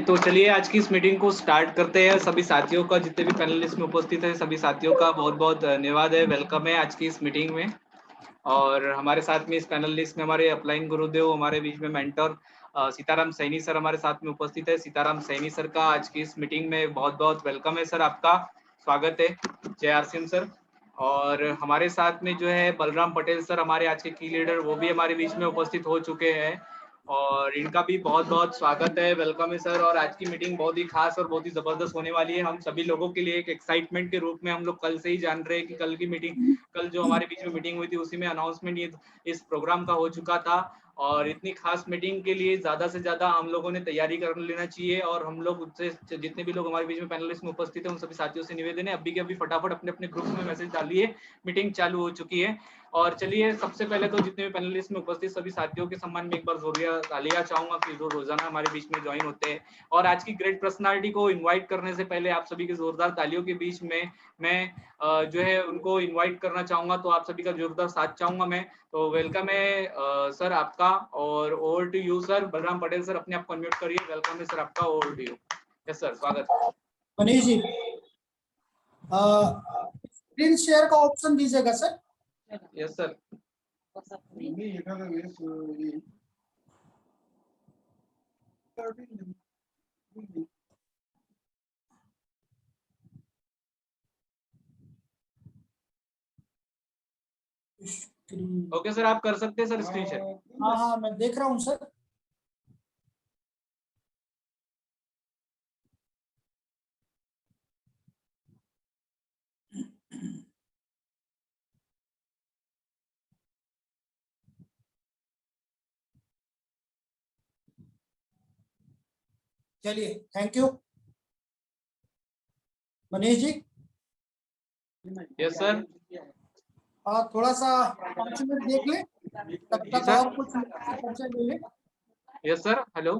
तो चलिए आज की इस मीटिंग को स्टार्ट करते हैं। सभी साथियों का, जितने भी पैनलिस्ट में उपस्थित है, सभी साथियों का बहुत बहुत धन्यवाद है, वेलकम है आज की इस मीटिंग में। और हमारे साथ में इस पैनल लिस्ट में हमारे अपलाइन गुरुदेव, हमारे बीच में मेंटर सीताराम सैनी सर हमारे साथ में उपस्थित है। सीताराम सैनी सर का आज की इस मीटिंग में बहुत बहुत वेलकम है सर, आपका स्वागत है। जय आरसीएम सर। और हमारे साथ में जो है बलराम पटेल सर, हमारे आज के की लीडर, वो भी हमारे बीच में उपस्थित हो चुके हैं और इनका भी बहुत बहुत स्वागत है, वेलकम है सर। और आज की मीटिंग बहुत ही खास और बहुत ही जबरदस्त होने वाली है। हम सभी लोगों के लिए एक एक्साइटमेंट के रूप में हम लोग कल से ही जान रहे हैं कि कल की मीटिंग, कल जो हमारे बीच में मीटिंग हुई थी उसी में अनाउंसमेंट ये इस प्रोग्राम का हो चुका था। और इतनी खास मीटिंग के लिए ज्यादा से ज्यादा हम लोगों ने तैयारी कर लेना चाहिए। और हम लोग उससे जितने भी लोग हमारे बीच में पैनलिस्ट में उपस्थित है उन सभी साथियों से निवेदन है अभी के अभी फटाफट अपने अपने ग्रुप में मैसेज डालिए, मीटिंग चालू हो चुकी है। और चलिए सबसे पहले तो जितने भी पैनलिस्ट में उपस्थित सभी साथियों के सम्मान में एक बार जोरिया तालियां चाहूंगा कि जो रोजाना हमारे बीच में ज्वाइन होते हैं। और आज की ग्रेट पर्सनालिटी को इनवाइट करने से पहले आप सभी के जोरदार तालियों के बीच में मैं जो है उनको इनवाइट करना चाहूंगा, तो आप सभी का जोरदार साथ चाहूंगा मैं। तो वेलकम है सर आपका, और over to you sir. Balram Patel sir अपने आप को अनम्यूट करिए। वेलकम है सर आपका, over to you. Yes sir, स्वागत है। मनीष जी, स्क्रीन शेयर का ऑप्शन दीजिएगा sir. Yes sir. Okay sir, आप कर सकते हैं सर स्क्रीन शेयर। हाँ हाँ, मैं देख रहा हूँ सर। चलिए, thank you Manish ji. Yes sir. थोड़ा सा 5 मिनट देख ले, तब जी तक सर। और कुछ परिचय ले ले। Yes sir, hello.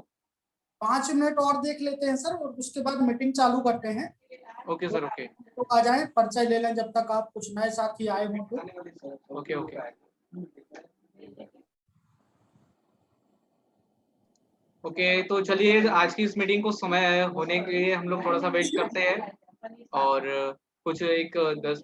5 मिनट और देख लेते हैं सर, और उसके बाद मीटिंग चालू करते हैं। Okay sir, okay. तो आ जाए, परिचय ले लें जब तक आप कुछ नए साथी आए हों तो। Okay okay okay. तो चलिए आज की इस मीटिंग को समय होने के लिए हम लोग थोड़ा सा वेट करते हैं और कुछ एक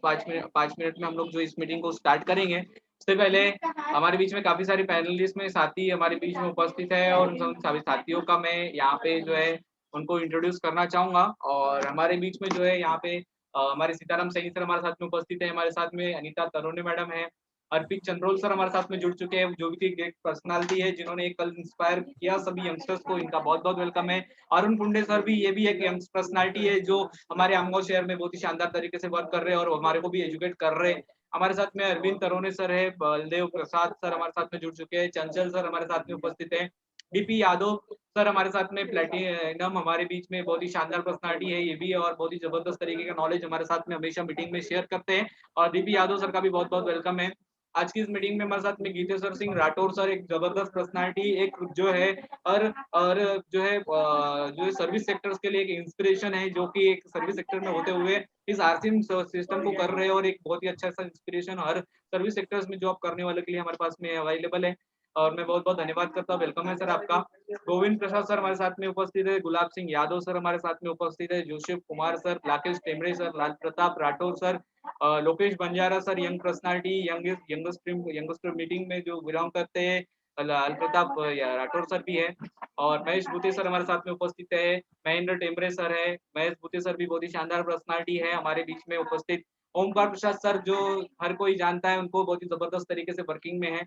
5 मिनट में हम लोग जो इस मीटिंग को स्टार्ट करेंगे। उससे पहले हमारे बीच में काफी सारे पैनलिस्ट में साथी हमारे बीच में उपस्थित है और उन सभी साथियों का मैं यहाँ पे जो है उनको इंट्रोड्यूस करना चाहूंगा। और हमारे बीच में जो है यहाँ पे हमारे सीताराम सैनी सर हमारे साथ में उपस्थित है, हमारे साथ में अनीता तरोने मैडम है, अर्पित चंद्रोल सर हमारे साथ में जुड़ चुके हैं, जो भी ग्रेट पर्सनालिटी है जिन्होंने कल इंस्पायर किया सभी यंगस्टर्स को, इनका बहुत बहुत वेलकम है। अरुण पुंडे सर भी, ये भी एक यंग पर्सनालिटी है जो हमारे आमगांव शहर में बहुत ही शानदार तरीके से वर्क कर रहे हैं और हमारे को भी एजुकेट कर रहे हैं। हमारे साथ में अरविंद तरोने सर है, बलदेव प्रसाद सर हमारे साथ में जुड़ चुके हैं, चंचल सर हमारे साथ में उपस्थित है, डीपी यादव सर हमारे साथ में, प्लेटिनम हमारे बीच में बहुत ही शानदार पर्सनालिटी है ये भी, और बहुत ही जबरदस्त तरीके का नॉलेज हमारे साथ में हमेशा मीटिंग में शेयर करते हैं। और डीपी यादव सर का भी बहुत बहुत वेलकम है। आज की इस मीटिंग में हमारे साथ में गीतेश्वर सिंह राठौर सर, एक जबरदस्त पर्सनालिटी, एक जो है और जो है सर्विस सेक्टर्स के लिए एक इंस्पिरेशन है, जो कि एक सर्विस सेक्टर में होते हुए इस आरसीएम सिस्टम को कर रहे हैं और एक बहुत ही अच्छा सा इंस्पिरेशन हर सर्विस सेक्टर्स में जॉब करने वाले के लिए हमारे पास में अवेलेबल है। और मैं बहुत बहुत धन्यवाद करता हूँ, वेलकम है सर आपका। गोविंद प्रसाद सर हमारे साथ में उपस्थित है, गुलाब सिंह यादव सर हमारे साथ में उपस्थित है, Joshif Kumar sir, Rakesh Temre sir, Lal Pratap Rathore sir, Lokesh Banjara sir, young personality, youngest meeting में जो बिलोंग करते हैं, लाल प्रताप राठौर सर भी है। और महेश भूते सर हमारे साथ में उपस्थित है, महेंद्र टेमरे सर है, महेश भूते सर भी बहुत ही शानदार पर्सनालिटी है हमारे बीच में उपस्थित। ओमकार प्रसाद सर जो हर कोई जानता है, उनको बहुत ही जबरदस्त तरीके से वर्किंग में है,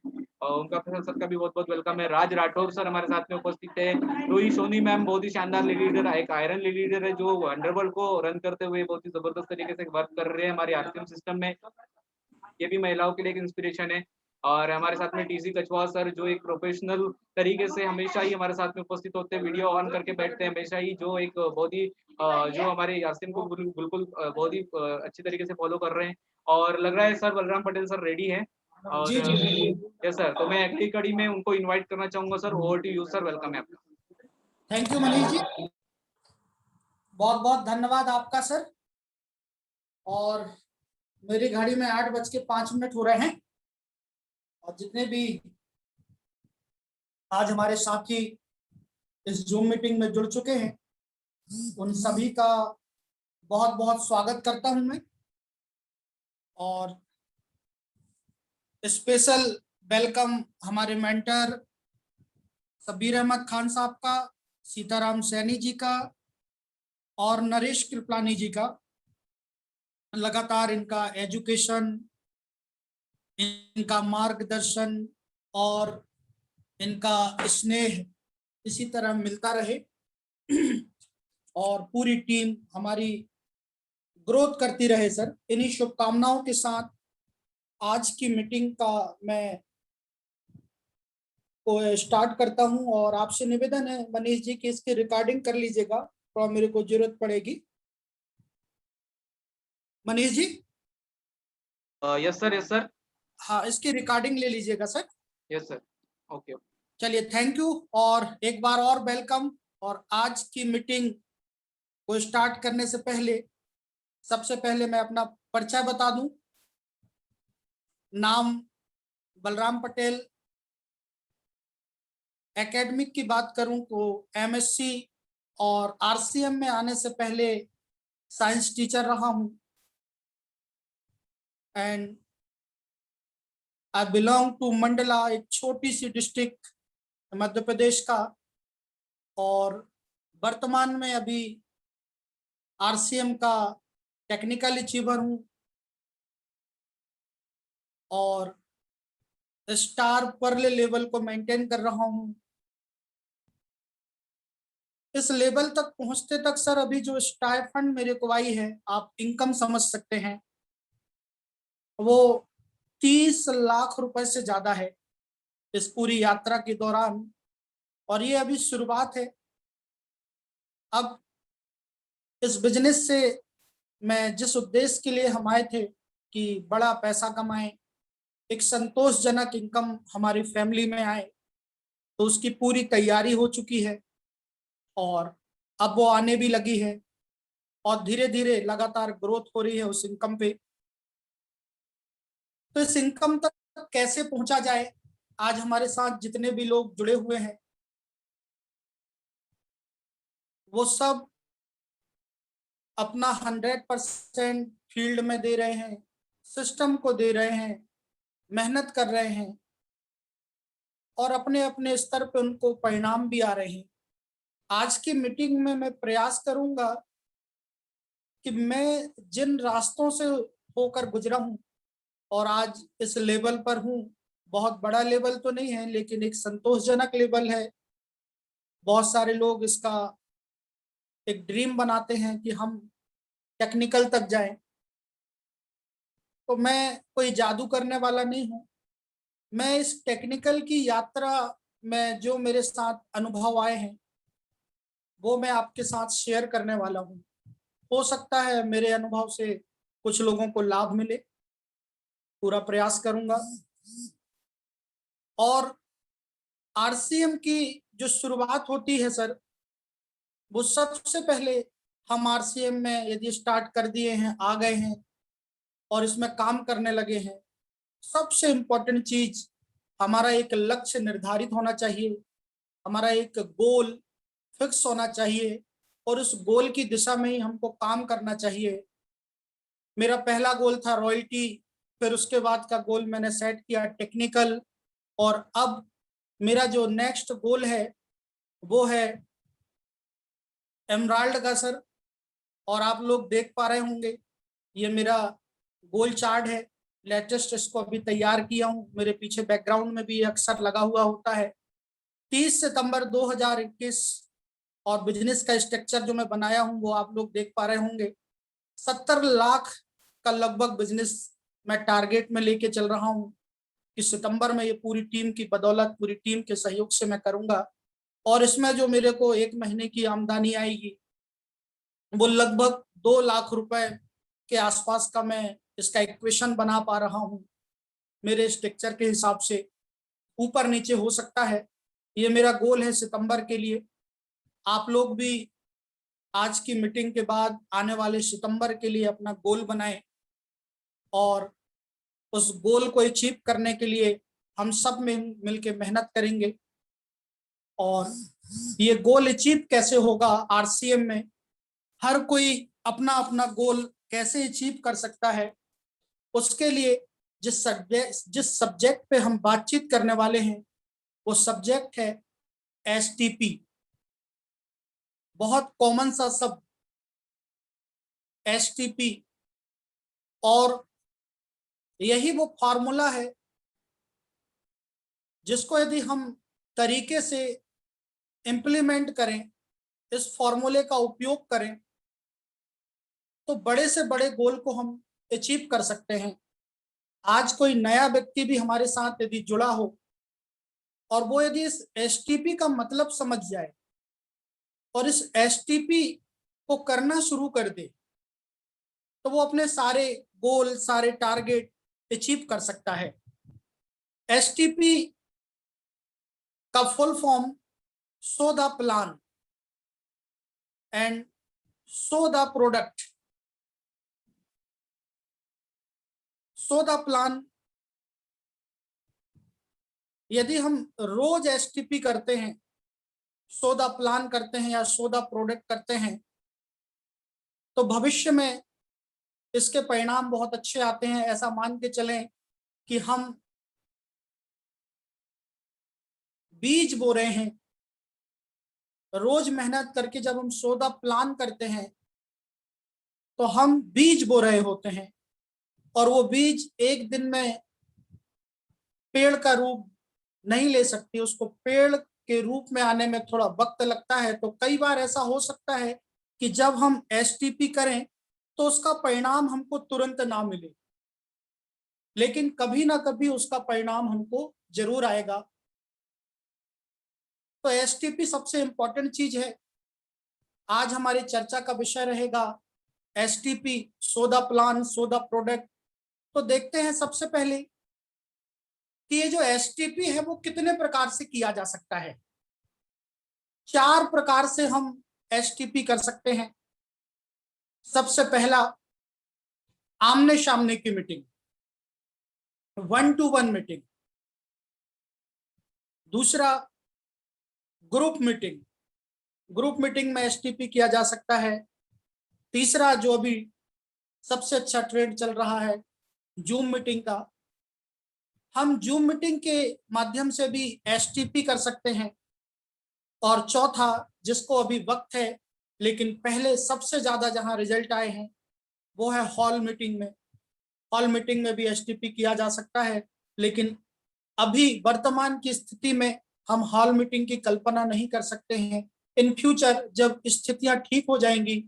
ओमकार प्रसाद सर का भी बहुत बहुत वेलकम है। राज राठौर सर हमारे साथ में उपस्थित है, रोही सोनी मैम बहुत ही शानदार लीडर, एक आयरन लीडर है जो अंडरवर्ल्ड को रन करते हुए बहुत ही जबरदस्त तरीके से वर्क कर रहे हैं हमारे आरसीएम सिस्टम में, ये भी महिलाओं के लिए एक इंस्पिरेशन है। और हमारे साथ में टीसी कछवा सर जो एक प्रोफेशनल तरीके से हमेशा ही हमारे साथ में उपस्थित होते हैं, वीडियो ऑन करके बैठते हैं हमेशा ही, जो एक बहुत ही जो हमारे यासीन को बिल्कुल बहुत ही अच्छी तरीके से फॉलो कर रहे हैं। और लग रहा है sir Balram Patel sir ready है। और जी जी, यस सर, तो मैं अगली कड़ी में उनको इन्वाइट करना चाहूंगा sir. Over to you sir, welcome है आपका। थैंक यू मनीष जी, बहुत बहुत धन्यवाद आपका सर। और मेरी घड़ी में 8:05 हो रहे हैं, और जितने भी आज हमारे साथी इस जूम मीटिंग में जुड़ चुके हैं, उन सभी का बहुत बहुत स्वागत करता हूं मैं। और स्पेशल वेलकम हमारे मेंटर सबीर अहमद खान साहब का, सीताराम सैनी जी का और नरेश कृपलानी जी का। लगातार इनका एजुकेशन, इनका मार्गदर्शन और इनका स्नेह इसी तरह मिलता रहे और पूरी टीम हमारी ग्रोथ करती रहे सर। इन्हीं शुभकामनाओं के साथ आज की मीटिंग का मैं को स्टार्ट करता हूं। और आपसे निवेदन है मनीष जी की इसकी रिकॉर्डिंग कर लीजिएगा, तो मेरे को जरूरत पड़ेगी। Manish ji. Yes sir, yes sir. हाँ, इसकी रिकॉर्डिंग ले लीजिएगा सर। Yes sir, okay. चलिए, थैंक यू और एक बार और वेलकम। और आज की मीटिंग को स्टार्ट करने से पहले सबसे पहले मैं अपना परिचय बता दूं। नाम बलराम पटेल। एकेडमिक की बात करूं तो एमएससी और आरसीएम में आने से पहले साइंस टीचर रहा हूं। And I belong to Mandla, एक छोटी सी डिस्ट्रिक्ट मध्य प्रदेश का। और वर्तमान में अभी आरसीएम का टेक्निकल अचीवर हूं और स्टार पर्ल लेवल को मेंटेन कर रहा हूं। इस लेवल तक पहुंचते तक सर अभी जो स्टाइफंड मेरे को आई है, आप इनकम समझ सकते हैं, वो 30 लाख रुपए से ज्यादा है इस पूरी यात्रा के दौरान। और ये अभी शुरुआत है। अब इस बिजनेस से मैं जिस उद्देश्य के लिए हम आए थे कि बड़ा पैसा कमाएं, एक संतोषजनक इनकम हमारी फैमिली में आए, तो उसकी पूरी तैयारी हो चुकी है और अब वो आने भी लगी है और धीरे धीरे लगातार ग्रोथ हो रही है उस इनकम पे। तो इस इनकम तक कैसे पहुंचा जाए, आज हमारे साथ जितने भी लोग जुड़े हुए हैं वो सब अपना 100% फील्ड में दे रहे हैं, सिस्टम को दे रहे हैं, मेहनत कर रहे हैं और अपने अपने स्तर पे उनको परिणाम भी आ रहे हैं। आज की मीटिंग में मैं प्रयास करूंगा कि मैं जिन रास्तों से होकर गुजरा हूं और आज इस लेवल पर हूं, बहुत बड़ा लेवल तो नहीं है लेकिन एक संतोषजनक लेवल है। बहुत सारे लोग इसका एक ड्रीम बनाते हैं कि हम टेक्निकल तक जाएं, तो मैं कोई जादू करने वाला नहीं हूं। मैं इस टेक्निकल की यात्रा में जो मेरे साथ अनुभव आए हैं वो मैं आपके साथ शेयर करने वाला हूं। हो सकता है मेरे अनुभव से कुछ लोगों को लाभ मिले, पूरा प्रयास करूंगा। और आरसीएम की जो शुरुआत होती है सर, वो सबसे पहले हम आरसीएम में यदि स्टार्ट कर दिए हैं, आ गए हैं और इसमें काम करने लगे हैं, सबसे इम्पोर्टेंट चीज हमारा एक लक्ष्य निर्धारित होना चाहिए, हमारा एक गोल फिक्स होना चाहिए और उस गोल की दिशा में ही हमको काम करना चाहिए। मेरा पहला गोल था रॉयल्टी, फिर उसके बाद का गोल मैंने सेट किया टेक्निकल, और अब मेरा जो नेक्स्ट गोल है वो है एमराल्ड का सर। और आप लोग देख पा रहे होंगे ये मेरा गोल चार्ट है, लेटेस्ट इसको अभी तैयार किया हूँ। मेरे पीछे बैकग्राउंड में भी अक्सर लगा हुआ होता है। 30 सितंबर 2021 और बिजनेस का स्ट्रक्चर जो मैं बनाया हूँ वो आप लोग देख पा रहे होंगे। 70 लाख का लगभग बिजनेस मैं टारगेट में लेके चल रहा हूँ कि सितंबर में ये पूरी टीम की बदौलत, पूरी टीम के सहयोग से मैं करूंगा। और इसमें जो मेरे को एक महीने की आमदनी आएगी वो लगभग 2 लाख रुपए के आसपास का मैं इसका इक्वेशन बना पा रहा हूँ। मेरे स्ट्रक्चर के हिसाब से ऊपर नीचे हो सकता है, ये मेरा गोल है सितंबर के लिए। आप लोग भी आज की मीटिंग के बाद आने वाले सितंबर के लिए अपना गोल बनाएं और उस गोल को अचीव करने के लिए हम सब में मिलकर मेहनत करेंगे। और ये गोल अचीव कैसे होगा आरसीएम में, हर कोई अपना अपना गोल कैसे अचीव कर सकता है, उसके लिए जिस सब्जेक्ट पे हम बातचीत करने वाले हैं वो सब्जेक्ट है एसटीपी। बहुत कॉमन सा शब्द एसटीपी, और यही वो फॉर्मूला है जिसको यदि हम तरीके से इम्प्लीमेंट करें, इस फॉर्मूले का उपयोग करें, तो बड़े से बड़े गोल को हम अचीव कर सकते हैं। आज कोई नया व्यक्ति भी हमारे साथ यदि जुड़ा हो और वो यदि इस एसटीपी का मतलब समझ जाए और इस एसटीपी को करना शुरू कर दे, तो वो अपने सारे गोल, सारे टारगेट अचीव कर सकता है। एसटीपी का full form show the plan and show the product. Show the plan, यदि हम रोज एसटीपी करते हैं, शो द प्लान करते हैं या शो द प्रोडक्ट करते हैं, तो भविष्य में इसके परिणाम बहुत अच्छे आते हैं। ऐसा मान के चलें कि हम बीज बो रहे हैं, रोज मेहनत करके जब हम शो द प्लान करते हैं तो हम बीज बो रहे होते हैं, और वो बीज एक दिन में पेड़ का रूप नहीं ले सकती, उसको पेड़ के रूप में आने में थोड़ा वक्त लगता है। तो कई बार ऐसा हो सकता है कि जब हम एसटीपी करें तो उसका परिणाम हमको तुरंत ना मिले, लेकिन कभी ना कभी उसका परिणाम हमको जरूर आएगा। तो एसटीपी सबसे इंपॉर्टेंट चीज है। आज हमारी चर्चा का विषय रहेगा STP, show the plan, show the product. तो देखते हैं सबसे पहले कि ये जो एसटीपी है वो कितने प्रकार से किया जा सकता है। 4 प्रकार से हम एसटीपी कर सकते हैं। सबसे पहला, आमने सामने की मीटिंग, 1-to-1 मीटिंग। दूसरा, ग्रुप मीटिंग, ग्रुप मीटिंग में एसटीपी किया जा सकता है। तीसरा, जो अभी सबसे अच्छा ट्रेंड चल रहा है, जूम मीटिंग का, हम जूम मीटिंग के माध्यम से भी एसटीपी कर सकते हैं। और चौथा, जिसको अभी वक्त है लेकिन पहले सबसे ज्यादा जहां रिजल्ट आए हैं वो है हॉल मीटिंग में। हॉल मीटिंग में भी एसटीपी किया जा सकता है, लेकिन अभी वर्तमान की स्थिति में हम हॉल मीटिंग की कल्पना नहीं कर सकते हैं। इन फ्यूचर जब स्थितियां ठीक हो जाएंगी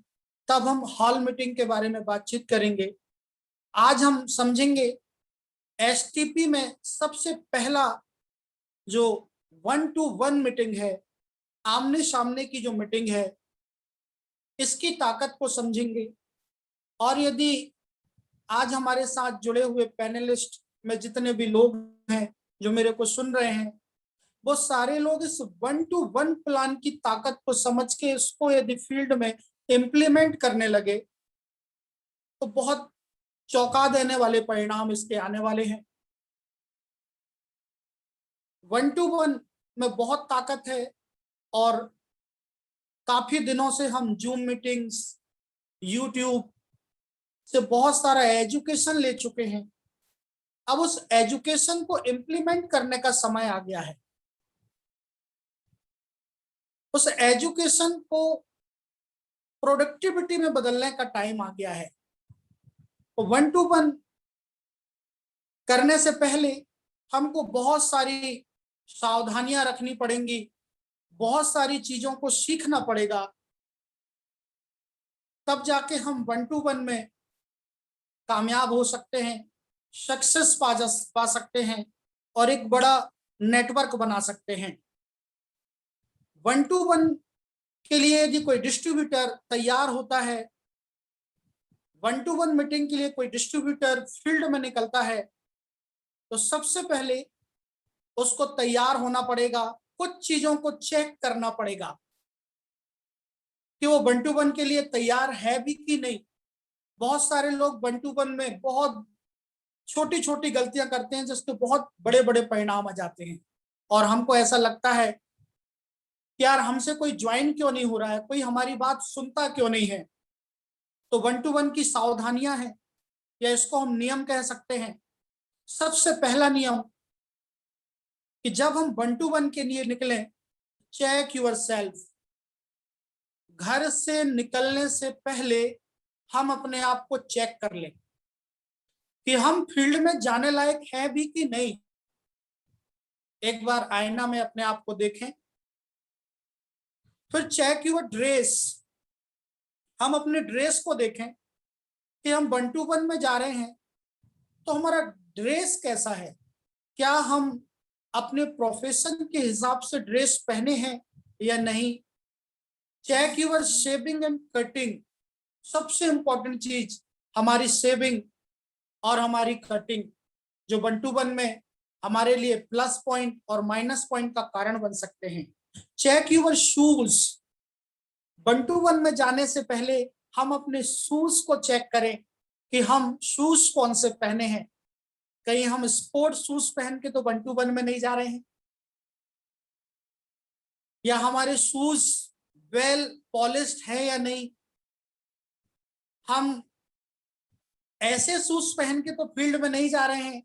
तब हम हॉल मीटिंग के बारे में बातचीत करेंगे। आज हम समझेंगे एसटीपी में सबसे पहला जो 1-to-1 मीटिंग है, आमने सामने की जो मीटिंग है, इसकी ताकत को समझेंगे। और यदि आज हमारे साथ जुड़े हुए पैनलिस्ट में जितने भी लोग हैं जो मेरे को सुन रहे हैं, वो सारे लोग इस 1-to-1 प्लान की ताकत को समझ के इसको यदि फील्ड में इम्प्लीमेंट करने लगे तो बहुत चौंका देने वाले परिणाम इसके आने वाले हैं। 1-to-1 में बहुत ताकत है, और काफी दिनों से हम जूम मीटिंग्स, यूट्यूब से बहुत सारा एजुकेशन ले चुके हैं। अब उस एजुकेशन को इम्प्लीमेंट करने का समय आ गया है। उस एजुकेशन को प्रोडक्टिविटी में बदलने का टाइम आ गया है। तो 1-to-1 करने से पहले हमको बहुत सारी सावधानियां रखनी पड़ेंगी, बहुत सारी चीजों को सीखना पड़ेगा, तब जाके हम 1-to-1 में कामयाब हो सकते हैं, सक्सेस पा सकते हैं और एक बड़ा नेटवर्क बना सकते हैं। 1-to-1 के लिए यदि कोई डिस्ट्रीब्यूटर तैयार होता है, 1-to-1 मीटिंग के लिए कोई डिस्ट्रीब्यूटर फील्ड में निकलता है, तो सबसे पहले उसको तैयार होना पड़ेगा, कुछ चीजों को चेक करना पड़ेगा कि वो 1-to-1 के लिए तैयार है भी कि नहीं। बहुत सारे लोग 1-to-1 में बहुत छोटी छोटी गलतियां करते हैं जिसके बहुत बड़े बड़े परिणाम आ जाते हैं, और हमको ऐसा लगता है कि यार हमसे कोई ज्वाइन क्यों नहीं हो रहा है, कोई हमारी बात सुनता क्यों नहीं है। तो 1-to-1 की सावधानियां हैं, या इसको हम नियम कह सकते हैं। सबसे पहला नियम कि जब हम 1-to-1 के लिए निकलें, चेक योर सेल्फ। घर से निकलने से पहले हम अपने आप को चेक कर लें कि हम फील्ड में जाने लायक है भी कि नहीं। एक बार आईना में अपने आप को देखें। फिर चेक योर ड्रेस, हम अपने ड्रेस को देखें कि हम 1-to-1 में जा रहे हैं तो हमारा ड्रेस कैसा है, क्या हम अपने प्रोफेशन के हिसाब से ड्रेस पहने हैं या नहीं। Check your shaving and cutting, सबसे इंपॉर्टेंट चीज हमारी शेविंग और हमारी कटिंग, जो 1-to-1 में हमारे लिए प्लस पॉइंट और माइनस पॉइंट का कारण बन सकते हैं। चेक योर शूज, 1-to-1 में जाने से पहले हम अपने शूज को चेक करें कि हम शूज कौन से पहने हैं। कहीं हम स्पोर्ट शूज पहन के तो 1-to-1 में नहीं जा रहे हैं, या हमारे शूज वेल पॉलिश्ड है या नहीं। हम ऐसे शूज पहन के तो फील्ड में नहीं जा रहे हैं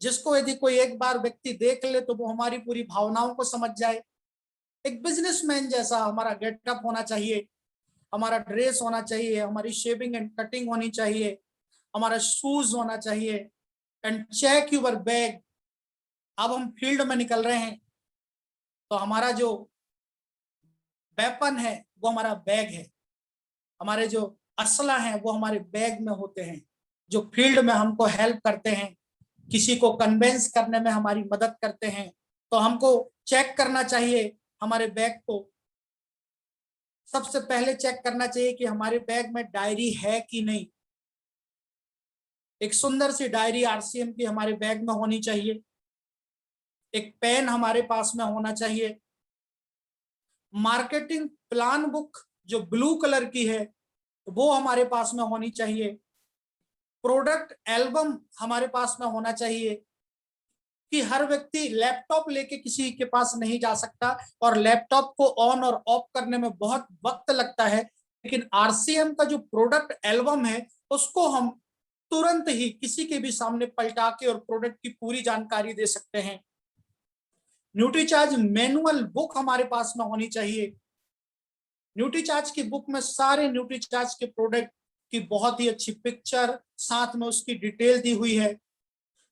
जिसको यदि कोई एक बार व्यक्ति देख ले तो वो हमारी पूरी भावनाओं को समझ जाए। एक बिजनेसमैन जैसा हमारा गेटअप होना चाहिए, हमारा ड्रेस होना चाहिए, हमारी शेविंग एंड कटिंग होनी चाहिए, हमारा शूज होना चाहिए। एंड चेक यूर बैग, अब हम फील्ड में निकल रहे हैं तो हमारा जो वेपन है वो हमारा बैग है, हमारे जो असला है वो हमारे बैग में होते हैं, जो फील्ड में हमको हेल्प करते हैं, किसी को कन्वेंस करने में हमारी मदद करते हैं। तो हमको चेक करना चाहिए हमारे बैग को। सबसे पहले चेक करना चाहिए कि हमारे बैग में डायरी है कि नहीं। एक सुंदर सी डायरी आरसीएम की हमारे बैग में होनी चाहिए। एक पेन हमारे पास में होना चाहिए। मार्केटिंग प्लान बुक जो ब्लू कलर की है वो हमारे पास में होनी चाहिए। प्रोडक्ट एल्बम हमारे पास में होना चाहिए कि हर व्यक्ति लैपटॉप लेके किसी के पास नहीं जा सकता और लैपटॉप को ऑन और ऑफ करने में बहुत वक्त लगता है, लेकिन आरसीएम का जो प्रोडक्ट एल्बम है उसको हम तुरंत ही किसी के भी सामने पलटा के और प्रोडक्ट की पूरी जानकारी दे सकते हैं। न्यूट्रीचार्ज मैनुअल बुक हमारे पास में होनी चाहिए। न्यूट्रीचार्ज की बुक में सारे न्यूट्रीचार्ज के प्रोडक्ट की बहुत ही अच्छी पिक्चर, साथ में उसकी डिटेल दी हुई है।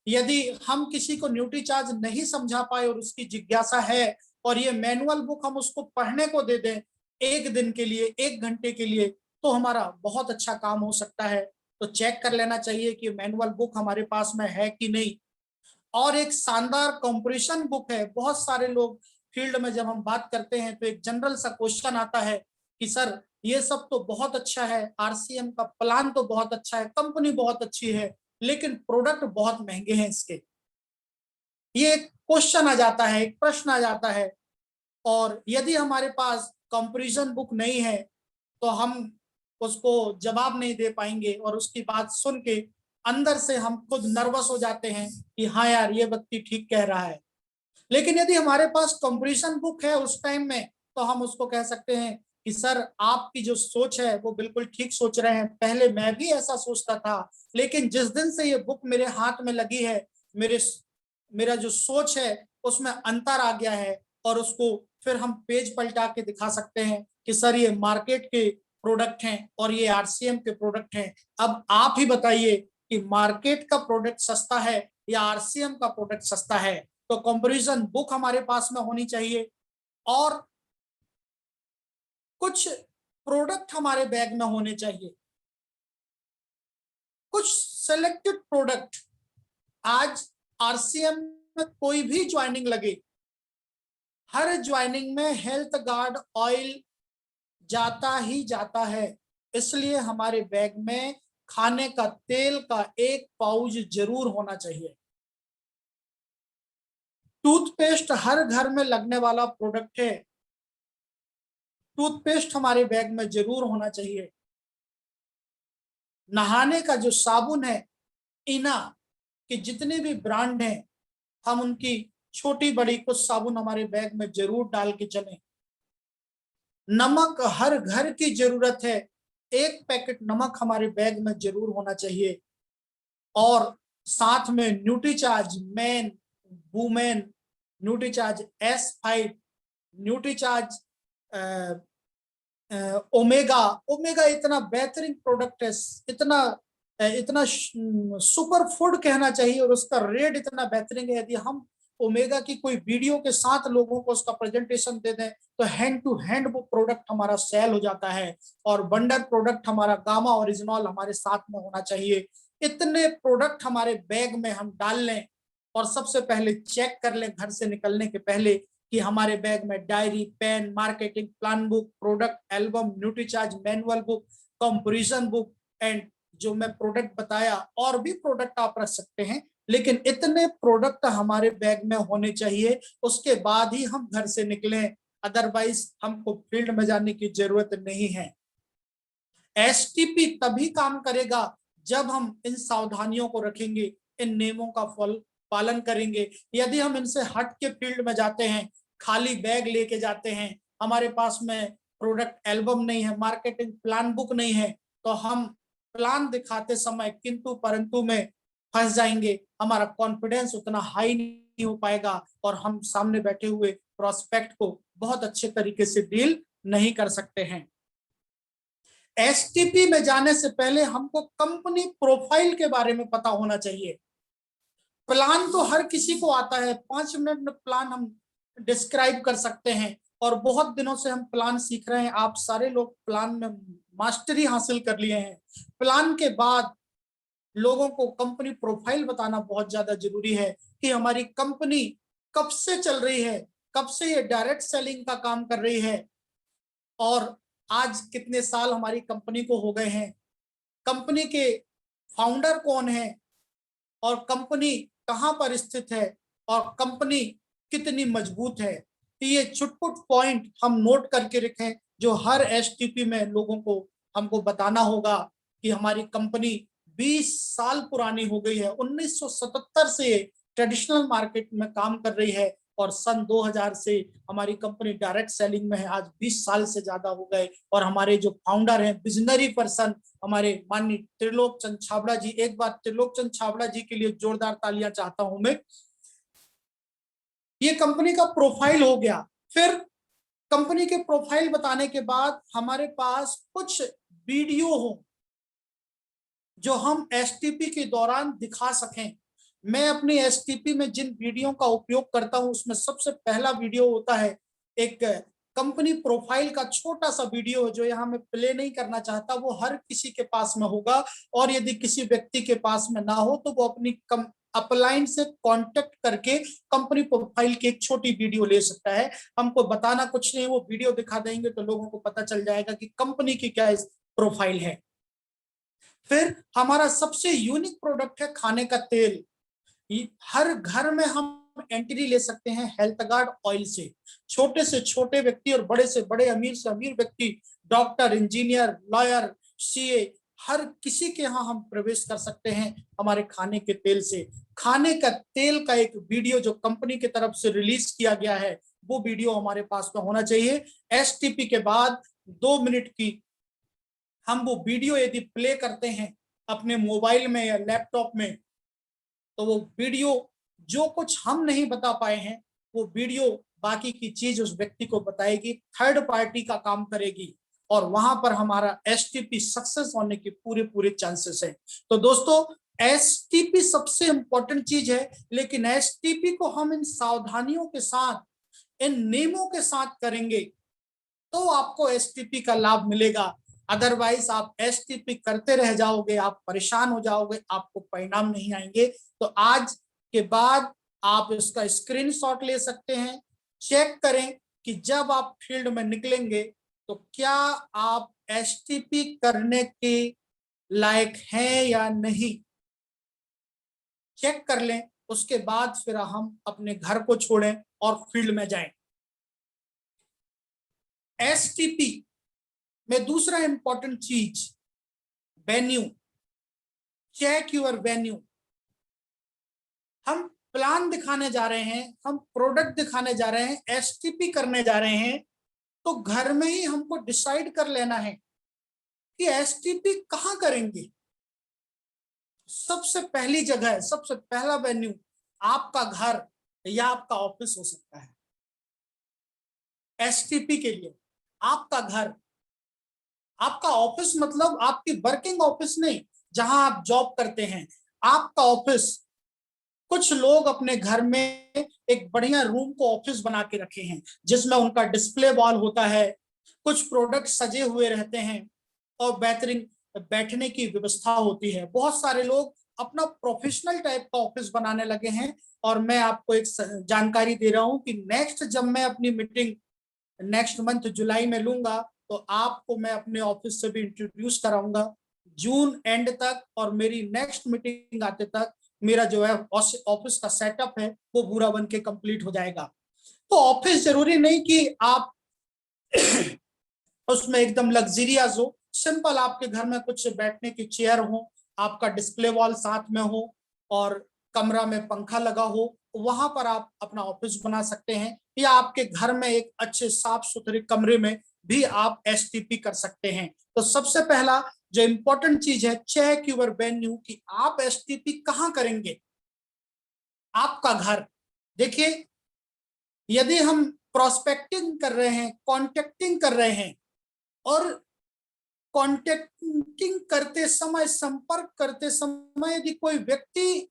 यदि हम किसी को न्यूट्रीचार्ज नहीं समझा पाए और उसकी जिज्ञासा है और ये मैनुअल बुक हम उसको पढ़ने को दे दें एक दिन के लिए, 1 घंटे के लिए, तो हमारा बहुत अच्छा काम हो सकता है। तो चेक कर लेना चाहिए कि मैनुअल बुक हमारे पास में है कि नहीं। और एक शानदार कंपटीशन बुक है। बहुत सारे लोग फील्ड में जब हम बात करते हैं तो एक जनरल सा क्वेश्चन आता है कि सर ये सब तो बहुत अच्छा है, आरसीएम का प्लान तो बहुत अच्छा है, कंपनी बहुत अच्छी है, लेकिन प्रोडक्ट बहुत महंगे हैं इसके। ये एक क्वेश्चन आ जाता है, एक प्रश्न आ जाता है। और यदि हमारे पास कंपैरिजन बुक नहीं है तो हम उसको जवाब नहीं दे पाएंगे और उसकी बात सुन के अंदर से हम खुद नर्वस हो जाते हैं कि हाँ यार ये व्यक्ति ठीक कह रहा है। लेकिन यदि हमारे पास कंपैरिजन बुक है उस टाइम में तो हम उसको कह सकते हैं कि सर आपकी जो सोच है वो बिल्कुल ठीक सोच रहे हैं, पहले मैं भी ऐसा सोचता था, लेकिन जिस दिन से ये बुक मेरे हाथ में लगी है मेरा जो सोच है उसमें अंतर आ गया है। और उसको फिर हम पेज पलटा के दिखा सकते हैं कि सर ये मार्केट के प्रोडक्ट हैं और ये आरसीएम के प्रोडक्ट हैं। अब आप ही बताइए कि मार्केट का प्रोडक्ट सस्ता है या आरसीएम का प्रोडक्ट सस्ता है। तो कंपैरिजन बुक हमारे पास में होनी चाहिए और कुछ प्रोडक्ट हमारे बैग में होने चाहिए, कुछ सिलेक्टेड प्रोडक्ट। आज आरसीएम में कोई भी ज्वाइनिंग लगे, हर ज्वाइनिंग में हेल्थ गार्ड ऑयल जाता ही जाता है, इसलिए हमारे बैग में खाने का तेल का 1 पाउच जरूर होना चाहिए। टूथपेस्ट हर घर में लगने वाला प्रोडक्ट है, टूथपेस्ट हमारे बैग में जरूर होना चाहिए। नहाने का जो साबुन है, इना के जितने भी ब्रांड हैं हम उनकी छोटी बड़ी कुछ साबुन हमारे बैग में जरूर डाल के चलें। नमक हर घर की जरूरत है, 1 पैकेट नमक हमारे बैग में जरूर होना चाहिए। और साथ में Nutricharge man, women, Nutricharge S5, Nutricharge omega. Omega इतना बेहतरीन प्रोडक्ट है, इतना इतना सुपर फूड कहना चाहिए, और उसका रेट इतना बेहतरीन है। यदि हम ओमेगा की कोई वीडियो के साथ लोगों को उसका प्रेजेंटेशन दे दें तो हैंड टू हैंड वो प्रोडक्ट हमारा सेल हो जाता है। और वंडर प्रोडक्ट हमारा गामा ओरिजिनल हमारे साथ में होना चाहिए। इतने प्रोडक्ट हमारे बैग में हम डाल लें, और सबसे पहले चेक कर लें घर से निकलने के पहले कि हमारे बैग में diary, pen, marketing plan book, product album, Nutricharge manual book, comparison book, and जो मैं प्रोडक्ट बताया और भी प्रोडक्ट आप रख सकते हैं, लेकिन इतने प्रोडक्ट हमारे बैग में होने चाहिए, उसके बाद ही हम घर से निकलें, अदरवाइज हमको फील्ड में जाने की जरूरत नहीं है। एसटीपी तभी काम करेगा जब हम इन सावधानियों को रखेंगे, इन नियमों का पालन करेंगे। यदि हम इनसे हट के फील्ड में जाते हैं, खाली बैग लेके जाते हैं, हमारे पास में प्रोडक्ट एल्बम नहीं है, मार्केटिंग प्लान बुक नहीं है, तो हम प्लान दिखाते समय किंतु परंतु में फंस जाएंगे। हमारा कॉन्फिडेंस उतना हाई नहीं हो पाएगा, और हम सामने बैठे हुए प्रोस्पेक्ट को बहुत अच्छे तरीके से डील नहीं कर सकते हैं। एसटीपी में जाने से पहले हमको कंपनी प्रोफाइल के बारे में पता होना चाहिए। प्लान तो हर किसी को आता है, 5 मिनट में प्लान हम डिस्क्राइब कर सकते हैं, और बहुत दिनों से हम प्लान सीख रहे हैं। आप सारे लोग प्लान में मास्टरी हासिल कर लिए हैं। प्लान के बाद लोगों को कंपनी प्रोफाइल बताना बहुत ज्यादा जरूरी है कि हमारी कंपनी कब से चल रही है, कब से ये डायरेक्ट सेलिंग का काम कर रही है, और आज कितने साल हमारी कंपनी को हो गए हैं, कंपनी के फाउंडर कौन है, और कंपनी कहां पर स्थित है, और कंपनी कितनी मजबूत है। तो ये छुटपुट पॉइंट हम नोट करके रखें, जो हर एसटीपी में लोगों को हमको बताना होगा कि हमारी कंपनी 20 साल पुरानी हो गई है, 1977 से ट्रेडिशनल मार्केट में काम कर रही है, और सन 2000 से हमारी कंपनी डायरेक्ट सेलिंग में है। आज 20 साल से ज्यादा हो गए, और हमारे जो फाउंडर हैं, विजनरी पर्सन, हमारे माननीय त्रिलोक चंद छाबड़ा जी, एक बार त्रिलोक चंद छाबड़ा जी के लिए जोरदार तालियां चाहता हूं मैं। ये कंपनी का प्रोफाइल हो गया। फिर कंपनी के प्रोफाइल बताने के बाद हमारे पास कुछ वीडियो हो जो हम एसटीपी के दौरान दिखा सकें। मैं अपनी एसटीपी में जिन वीडियो का उपयोग करता हूं उसमें सबसे पहला वीडियो होता है एक कंपनी प्रोफाइल का छोटा सा वीडियो, जो यहाँ मैं प्ले नहीं करना चाहता, वो हर किसी के पास में होगा, और यदि किसी व्यक्ति के पास में ना हो तो वो अपनी अपलाइन से कांटेक्ट करके कंपनी प्रोफाइल की एक छोटी वीडियो ले सकता है। हमको बताना कुछ नहीं, वो वीडियो दिखा देंगे तो लोगों को पता चल जाएगा कि कंपनी की क्या प्रोफाइल है। फिर हमारा सबसे यूनिक प्रोडक्ट है खाने का तेल। हर घर में हम एंट्री ले सकते हैं हेल्थ गार्ड ऑयल से। छोटे से छोटे व्यक्ति और बड़े से बड़े, अमीर से अमीर व्यक्ति, डॉक्टर, इंजीनियर, लॉयर, सीए, हर किसी के यहाँ हम प्रवेश कर सकते हैं हमारे खाने के तेल से। खाने का तेल का एक वीडियो जो कंपनी की तरफ से रिलीज किया गया है, वो वीडियो हमारे पास में होना चाहिए। एसटीपी के बाद 2 मिनट की हम वो वीडियो यदि प्ले करते हैं अपने मोबाइल में या लैपटॉप में, तो वो वीडियो जो कुछ हम नहीं बता पाए हैं, वो वीडियो बाकी की चीज उस व्यक्ति को बताएगी, थर्ड पार्टी का काम करेगी, और वहां पर हमारा एसटीपी सक्सेस होने के पूरे पूरे चांसेस है। तो दोस्तों, एसटीपी सबसे इंपॉर्टेंट चीज है, लेकिन एसटीपी को हम इन सावधानियों के साथ, इन नियमों के साथ करेंगे तो आपको एसटीपी का लाभ मिलेगा। अदरवाइज आप एसटीपी करते रह जाओगे, आप परेशान हो जाओगे, आपको परिणाम नहीं आएंगे। तो आज के बाद आप इसका स्क्रीनशॉट ले सकते हैं, चेक करें कि जब आप फील्ड में निकलेंगे तो क्या आप एसटीपी करने के लायक हैं या नहीं, चेक कर लें। उसके बाद फिर हम अपने घर को छोड़ें और फील्ड में जाएं। एसटीपी में दूसरा इंपॉर्टेंट चीज, वेन्यू। Check your venue. हम प्लान दिखाने जा रहे हैं, हम प्रोडक्ट दिखाने जा रहे हैं, एसटीपी करने जा रहे हैं, तो घर में ही हमको डिसाइड कर लेना है कि एसटीपी कहाँ करेंगे। सबसे पहली जगह है, सबसे पहला वेन्यू आपका घर या आपका ऑफिस हो सकता है एसटीपी के लिए। आपका घर, आपका ऑफिस मतलब आपकी वर्किंग ऑफिस नहीं जहां आप जॉब करते हैं, आपका ऑफिस। कुछ लोग अपने घर में एक बढ़िया रूम को ऑफिस बना के रखे हैं जिसमें उनका डिस्प्ले वॉल होता है, कुछ प्रोडक्ट सजे हुए रहते हैं और बेहतरीन बैठने की व्यवस्था होती है। बहुत सारे लोग अपना प्रोफेशनल टाइप का ऑफिस बनाने लगे हैं। और मैं आपको एक जानकारी दे रहा हूं कि नेक्स्ट जब मैं अपनी मीटिंग नेक्स्ट मंथ जुलाई में लूंगा तो आपको मैं अपने ऑफिस से भी इंट्रोड्यूस कराऊंगा। जून एंड तक और मेरी नेक्स्ट मीटिंग आते तक मेरा जो है ऑफिस का सेटअप है वो पूरा बन के कंप्लीट हो जाएगा। तो ऑफिस जरूरी नहीं कि आप उसमें एकदम लग्जरियस हो, सिंपल आपके घर में कुछ बैठने की चेयर हो, आपका डिस्प्ले वॉल साथ में हो और कमरा में पंखा लगा हो, वहां पर आप अपना ऑफिस बना सकते हैं। या आपके घर में एक अच्छे साफ सुथरे कमरे में भी आप एसटीपी कर सकते हैं। तो सबसे पहला जो इंपॉर्टेंट चीज है, चेक यूर वेन्यू कि आप एसटीपी कहाँ करेंगे। आपका घर, देखिए यदि हम प्रोस्पेक्टिंग कर रहे हैं, कॉन्टेक्टिंग कर रहे हैं और कॉन्टेक्टिंग करते समय, संपर्क करते समय यदि कोई व्यक्ति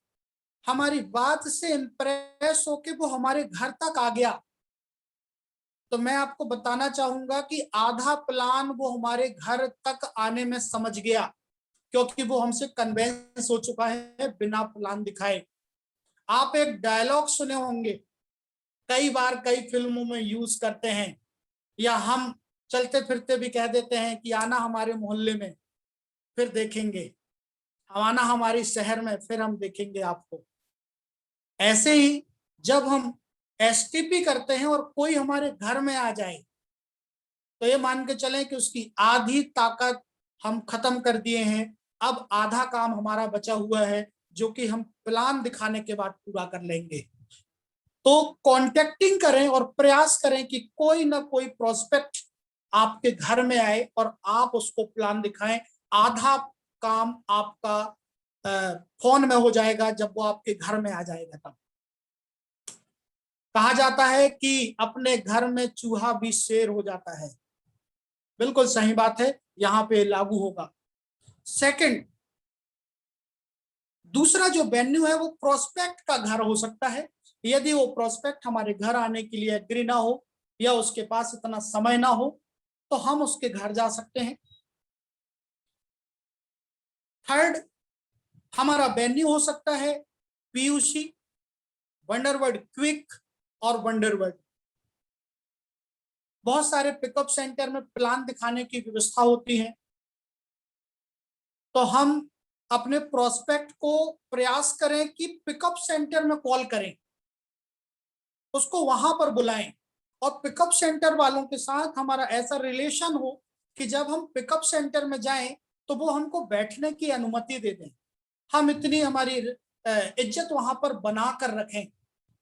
हमारी बात से इंप्रेस होके वो हमारे घर तक आ गया तो मैं आपको बताना चाहूंगा कि आधा प्लान वो हमारे घर तक आने में समझ गया, क्योंकि वो हमसे कन्वेंस हो चुका है बिना प्लान दिखाए। आप एक डायलॉग सुने होंगे, कई बार कई फिल्मों में यूज करते हैं, या हम चलते फिरते भी कह देते हैं कि आना हमारे मोहल्ले में फिर देखेंगे, आना हमारी शहर में फिर हम देखेंगे आपको। ऐसे ही जब हम एसटीपी करते हैं और कोई हमारे घर में आ जाए तो ये मान के चलें कि उसकी आधी ताकत हम खत्म कर दिए हैं, अब आधा काम हमारा बचा हुआ है जो कि हम प्लान दिखाने के बाद पूरा कर लेंगे। तो कॉन्टेक्टिंग करें और प्रयास करें कि कोई ना कोई प्रोस्पेक्ट आपके घर में आए और आप उसको प्लान दिखाएं। आधा काम आपका फोन में हो जाएगा जब वो आपके घर में आ जाएगा। तब कहा जाता है कि अपने घर में चूहा भी शेर हो जाता है, बिल्कुल सही बात है, यहां पे लागू होगा। सेकंड, दूसरा जो वेन्यू है वो प्रोस्पेक्ट का घर हो सकता है। यदि वो प्रोस्पेक्ट हमारे घर आने के लिए एग्री ना हो या उसके पास इतना समय ना हो तो हम उसके घर जा सकते हैं। थर्ड, हमारा वेन्यू हो सकता है पीयूसी, वंडरवर्ड क्विक और वंडरवर्ड। बहुत सारे पिकअप सेंटर में प्लान दिखाने की व्यवस्था होती है, तो हम अपने प्रोस्पेक्ट को प्रयास करें कि पिकअप सेंटर में कॉल करें, उसको वहां पर बुलाएं और पिकअप सेंटर वालों के साथ हमारा ऐसा रिलेशन हो कि जब हम पिकअप सेंटर में जाएं तो वो हमको बैठने की अनुमति दे दें। हम इतनी हमारी इज्जत वहां पर बना कर रखें।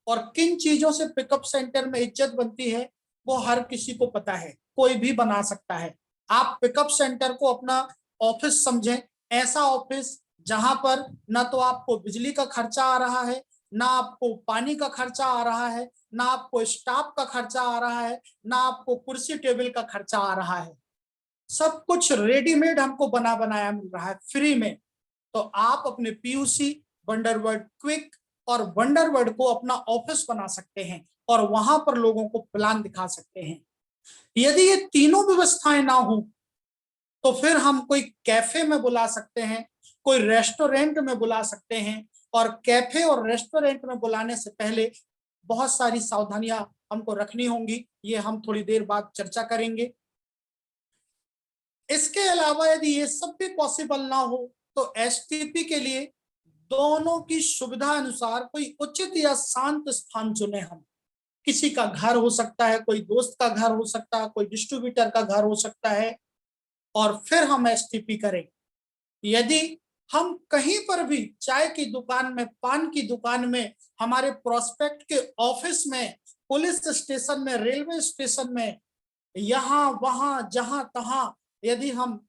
और किन चीजों से पिकअप सेंटर में इज्जत बनती है वो हर किसी को पता है, कोई भी बना सकता है। आप पिकअप सेंटर को अपना ऑफिस समझें, ऐसा ऑफिस जहां पर ना तो आपको बिजली का खर्चा आ रहा है, ना आपको पानी का खर्चा आ रहा है, ना आपको स्टाफ का खर्चा आ रहा है, ना आपको कुर्सी टेबल का खर्चा आ रहा है। सब कुछ रेडीमेड हमको बना बनाया मिल रहा है फ्री में। तो आप अपने पीयूसी, वंडरवर्ड क्विक और वंडरवर्ड को अपना ऑफिस बना सकते हैं और वहां पर लोगों को प्लान दिखा सकते हैं। यदि ये तीनों व्यवस्थाएं ना हो तो फिर हम कोई कैफे में बुला सकते हैं, कोई रेस्टोरेंट में बुला सकते हैं। और कैफे और रेस्टोरेंट में बुलाने से पहले बहुत सारी सावधानियां हमको रखनी होंगी, ये हम थोड़ी देर बाद चर्चा करेंगे। इसके अलावा यदि ये सब भी पॉसिबल ना हो तो एसटीपी के लिए दोनों की सुविधा अनुसार कोई उचित या शांत स्थान चुने हम। किसी का घर हो सकता है, कोई दोस्त का घर हो सकता है, कोई डिस्ट्रीब्यूटर का घर हो सकता है, और फिर हम एसटीपी करें। यदि हम कहीं पर भी, चाय की दुकान में, पान की दुकान में, हमारे प्रोस्पेक्ट के ऑफिस में, पुलिस स्टेशन में, रेलवे स्टेशन में, यहाँ वहां जहां तहां यदि हम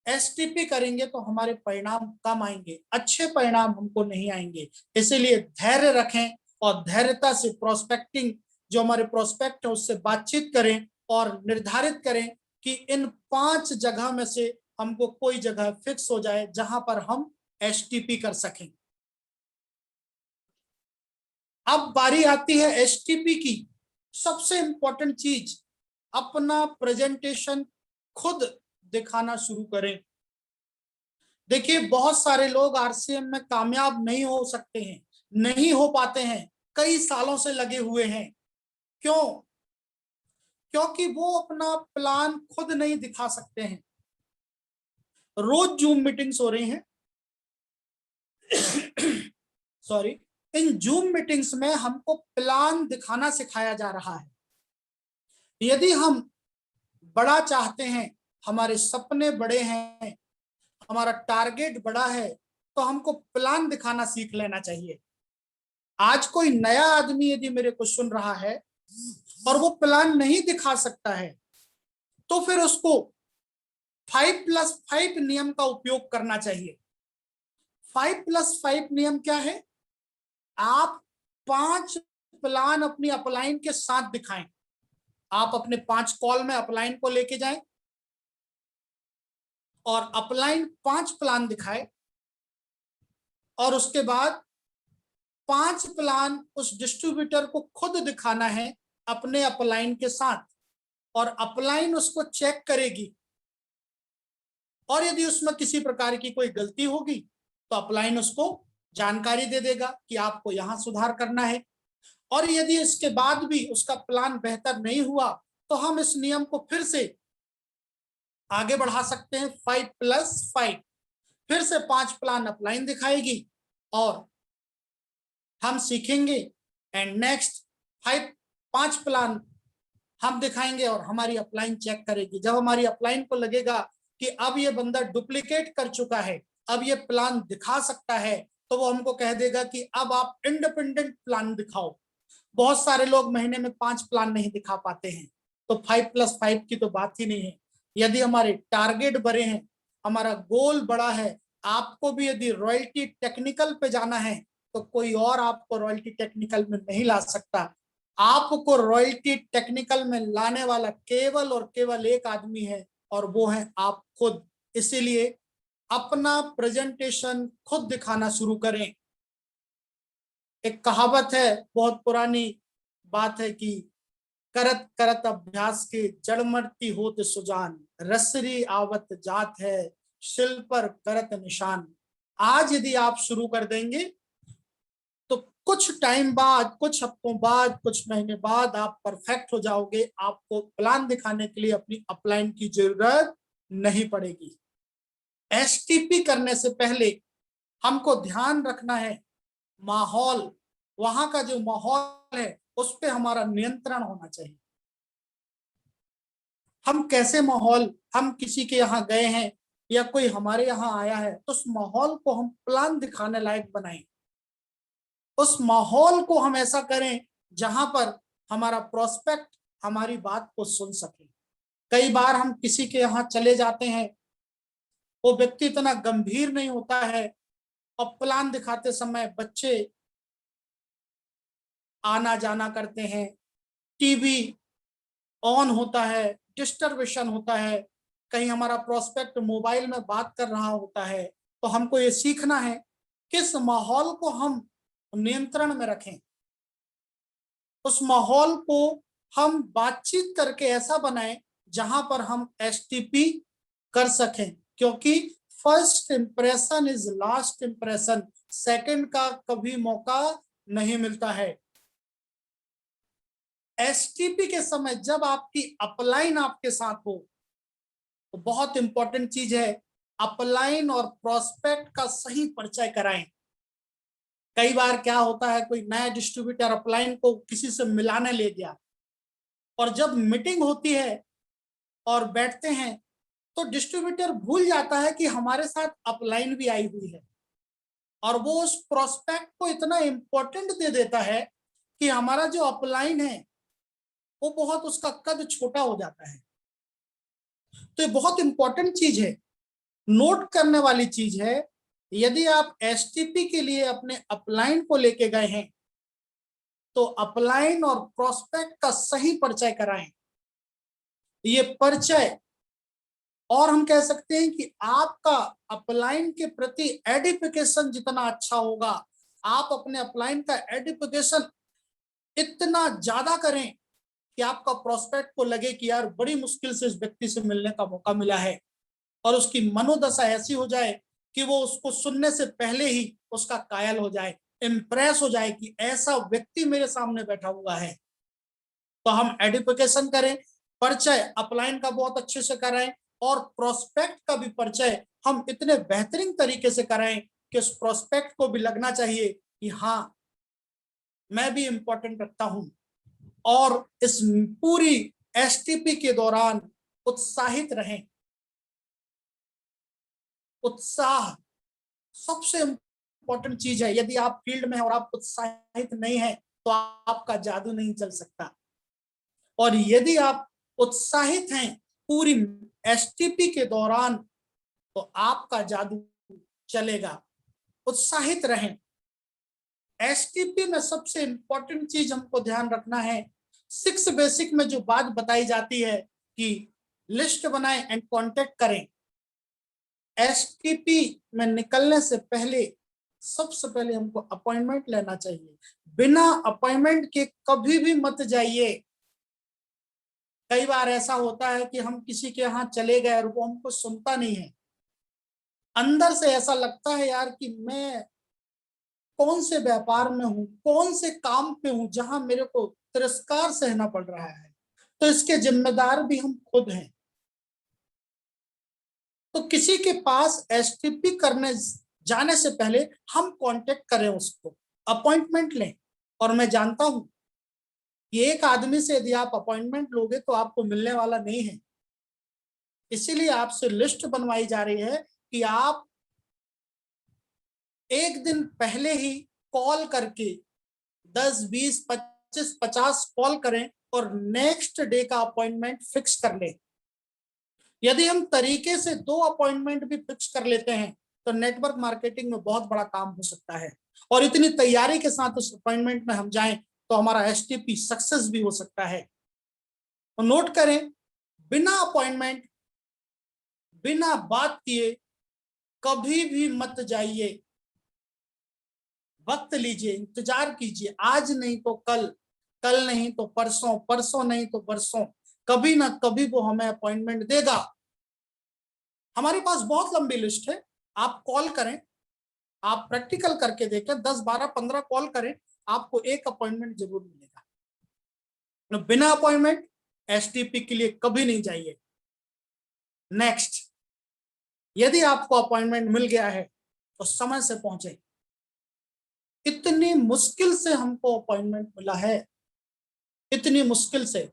एसटीपी करेंगे तो हमारे परिणाम कम आएंगे, अच्छे परिणाम हमको नहीं आएंगे। इसीलिए धैर्य रखें और धैर्यता से प्रोस्पेक्टिंग, जो हमारे प्रोस्पेक्ट है उससे बातचीत करें और निर्धारित करें कि इन 5 जगह में से हमको कोई जगह फिक्स हो जाए जहां पर हम एसटीपी कर सकें। अब बारी आती है एसटीपी की। सबसे इंपॉर्टेंट चीज, अपना प्रेजेंटेशन खुद दिखाना शुरू करें। देखिए बहुत सारे लोग आरसीएम में कामयाब नहीं हो सकते हैं, नहीं हो पाते हैं, कई सालों से लगे हुए हैं। क्यों? क्योंकि वो अपना प्लान खुद नहीं दिखा सकते हैं। रोज जूम मीटिंग्स हो रही हैं सॉरी, इन जूम मीटिंग्स में हमको प्लान दिखाना सिखाया जा रहा है। यदि हम बड़ा चाहते हैं, हमारे सपने बड़े हैं, हमारा टारगेट बड़ा है, तो हमको प्लान दिखाना सीख लेना चाहिए। आज कोई नया आदमी यदि मेरे को सुन रहा है और वो प्लान नहीं दिखा सकता है, तो फिर उसको 5+5 नियम का उपयोग करना चाहिए। 5+5 नियम क्या है? आप 5 प्लान अपनी अपलाइन के साथ दिखाएं। आप अपने 5 कॉल में अपलाइन को लेके जाएं और अपलाइन 5 प्लान दिखाए और उसके बाद 5 प्लान उस डिस्ट्रीब्यूटर को खुद दिखाना है अपने अपलाइन के साथ, और अपलाइन उसको चेक करेगी और यदि उसमें किसी प्रकार की कोई गलती होगी तो अपलाइन उसको जानकारी दे देगा कि आपको यहां सुधार करना है। और यदि इसके बाद भी उसका प्लान बेहतर नहीं हुआ तो हम इस नियम को फिर से आगे बढ़ा सकते हैं। 5+5, फिर से 5 प्लान अपलाइन दिखाएगी और हम सीखेंगे, एंड नेक्स्ट 5 प्लान हम दिखाएंगे और हमारी अपलाइन चेक करेगी। जब हमारी अपलाइन को लगेगा कि अब ये बंदा डुप्लीकेट कर चुका है, अब ये प्लान दिखा सकता है, तो वो हमको कह देगा कि अब आप इंडिपेंडेंट प्लान दिखाओ। बहुत सारे लोग महीने में 5 प्लान नहीं दिखा पाते हैं, तो 5+5 की तो बात ही नहीं है। यदि हमारे टारगेट बड़े हैं, हमारा गोल बड़ा है, आपको भी यदि रॉयल्टी टेक्निकल पे जाना है तो कोई और आपको रॉयल्टी टेक्निकल में नहीं ला सकता। आपको रॉयल्टी टेक्निकल में लाने वाला केवल और केवल एक आदमी है, और वो है आप खुद। इसीलिए अपना प्रेजेंटेशन खुद दिखाना शुरू करें। एक कहावत है, बहुत पुरानी बात है कि करत करत अभ्यास के जड़ मरती होत सुजान, रसरी आवत जात है शिल पर करत निशान। आज यदि आप शुरू कर देंगे तो कुछ टाइम बाद, कुछ हफ्तों बाद, कुछ महीने बाद आप परफेक्ट हो जाओगे। आपको प्लान दिखाने के लिए अपनी अपलाइन की जरूरत नहीं पड़ेगी। एसटीपी करने से पहले हमको ध्यान रखना है माहौल, वहां का जो माहौल है उस पे हमारा नियंत्रण होना चाहिए। हम कैसे माहौल, हम किसी के यहाँ गए हैं या कोई हमारे यहाँ आया है, तो उस माहौल को हम प्लान दिखाने लायक बनाएं। उस माहौल को हम ऐसा करें जहां पर हमारा प्रोस्पेक्ट हमारी बात को सुन सके। कई बार हम किसी के यहाँ चले जाते हैं, वो व्यक्ति इतना गंभीर नहीं होता है और प्लान दिखाते समय बच्चे आना जाना करते हैं, टीवी ऑन होता है, डिस्टर्बेशन होता है, कहीं हमारा प्रोस्पेक्ट मोबाइल में बात कर रहा होता है। तो हमको ये सीखना है किस माहौल को हम नियंत्रण में रखें। उस माहौल को हम बातचीत करके ऐसा बनाएं जहां पर हम एसटीपी कर सकें, क्योंकि first impression is last impression, second का कभी मौका नहीं मिलता है। एसटीपी के समय जब आपकी अपलाइन आपके साथ हो तो बहुत इंपॉर्टेंट चीज है, अपलाइन और प्रोस्पेक्ट का सही परिचय कराएं। कई बार क्या होता है, कोई नया डिस्ट्रीब्यूटर अपलाइन को किसी से मिलाने ले गया और जब मीटिंग होती है और बैठते हैं तो डिस्ट्रीब्यूटर भूल जाता है कि हमारे साथ अपलाइन भी आई हुई है, और वो उस प्रोस्पेक्ट को इतना इंपॉर्टेंट दे देता है कि हमारा जो अपलाइन है वो बहुत उसका कद छोटा हो जाता है। तो ये बहुत इंपॉर्टेंट चीज है, नोट करने वाली चीज है। यदि आप एसटीपी के लिए अपने अपलाइन को लेके गए हैं तो अपलाइन और प्रोस्पेक्ट का सही परिचय कराएं। ये परिचय, और हम कह सकते हैं कि आपका अपलाइन के प्रति एडिफिकेशन जितना अच्छा होगा, आप अपने अपलाइन का एडिफिकेशन इतना ज्यादा करें कि आपका प्रोस्पेक्ट को लगे कि यार बड़ी मुश्किल से इस व्यक्ति से मिलने का मौका मिला है, और उसकी मनोदशा ऐसी हो जाए कि वो उसको सुनने से पहले ही उसका कायल हो जाए, इंप्रेस हो जाए कि ऐसा व्यक्ति मेरे सामने बैठा हुआ है। तो हम एडिफिकेशन करें, परिचय अपलाइन का बहुत अच्छे से कराएं, और प्रोस्पेक्ट का भी परिचय हम इतने बेहतरीन तरीके से कराएं कि उस प्रोस्पेक्ट को भी लगना चाहिए कि हाँ मैं भी इंपॉर्टेंट रखता हूं। और इस पूरी एसटीपी के दौरान उत्साहित रहें। उत्साह सबसे इंपॉर्टेंट चीज है। यदि आप फील्ड में हैं और आप उत्साहित नहीं हैं तो आपका जादू नहीं चल सकता। और यदि आप उत्साहित हैं पूरी एसटीपी के दौरान तो आपका जादू चलेगा। उत्साहित रहें। एसटीपी में सबसे इंपॉर्टेंट चीज हमको ध्यान रखना है, 6 बेसिक में जो बात बताई जाती है कि लिस्ट बनाएं एंड कांटेक्ट करें। एसटीपी में निकलने से पहले सबसे पहले हमको अपॉइंटमेंट लेना चाहिए। बिना अपॉइंटमेंट के कभी भी मत जाइए। कई बार ऐसा होता है कि हम किसी के यहाँ चले गए और वो हमको सुनता नहीं है, अंदर से ऐसा लगता है यार कि मैं कौन से व्यापार में हूं, कौन से काम पे हूं जहां मेरे को तिरस्कार सहना पड़ रहा है। तो इसके जिम्मेदार भी हम खुद हैं। तो किसी के पास एसटीपी करने जाने से पहले हम कांटेक्ट करें, उसको अपॉइंटमेंट लें। और मैं जानता हूं कि एक आदमी से यदि आप अपॉइंटमेंट लोगे तो आपको मिलने वाला नहीं है। इसीलिए आपसे लिस्ट बनवाई जा रही है कि आप एक दिन पहले ही कॉल करके 10, 20, 25, 50 कॉल करें और नेक्स्ट डे का अपॉइंटमेंट फिक्स कर लें। यदि हम तरीके से 2 अपॉइंटमेंट भी फिक्स कर लेते हैं तो नेटवर्क मार्केटिंग में बहुत बड़ा काम हो सकता है। और इतनी तैयारी के साथ उस अपॉइंटमेंट में हम जाएं तो हमारा एसटीपी सक्सेस भी हो सकता है। तो नोट करें, बिना अपॉइंटमेंट, बिना बात किए कभी भी मत जाइए। वक्त लीजिए, इंतजार कीजिए, आज नहीं तो कल, कल नहीं तो परसों, परसों नहीं तो बरसों, कभी ना कभी वो हमें अपॉइंटमेंट देगा। हमारे पास बहुत लंबी लिस्ट है। आप कॉल करें, आप प्रैक्टिकल करके देखें, 10, 12, 15 कॉल करें, आपको एक अपॉइंटमेंट जरूर मिलेगा। तो बिना अपॉइंटमेंट एसटीपी के लिए कभी नहीं जाइए। नेक्स्ट, यदि आपको अपॉइंटमेंट मिल गया है तो समय से पहुंचे। इतनी मुश्किल से हमको अपॉइंटमेंट मिला है, इतनी मुश्किल से।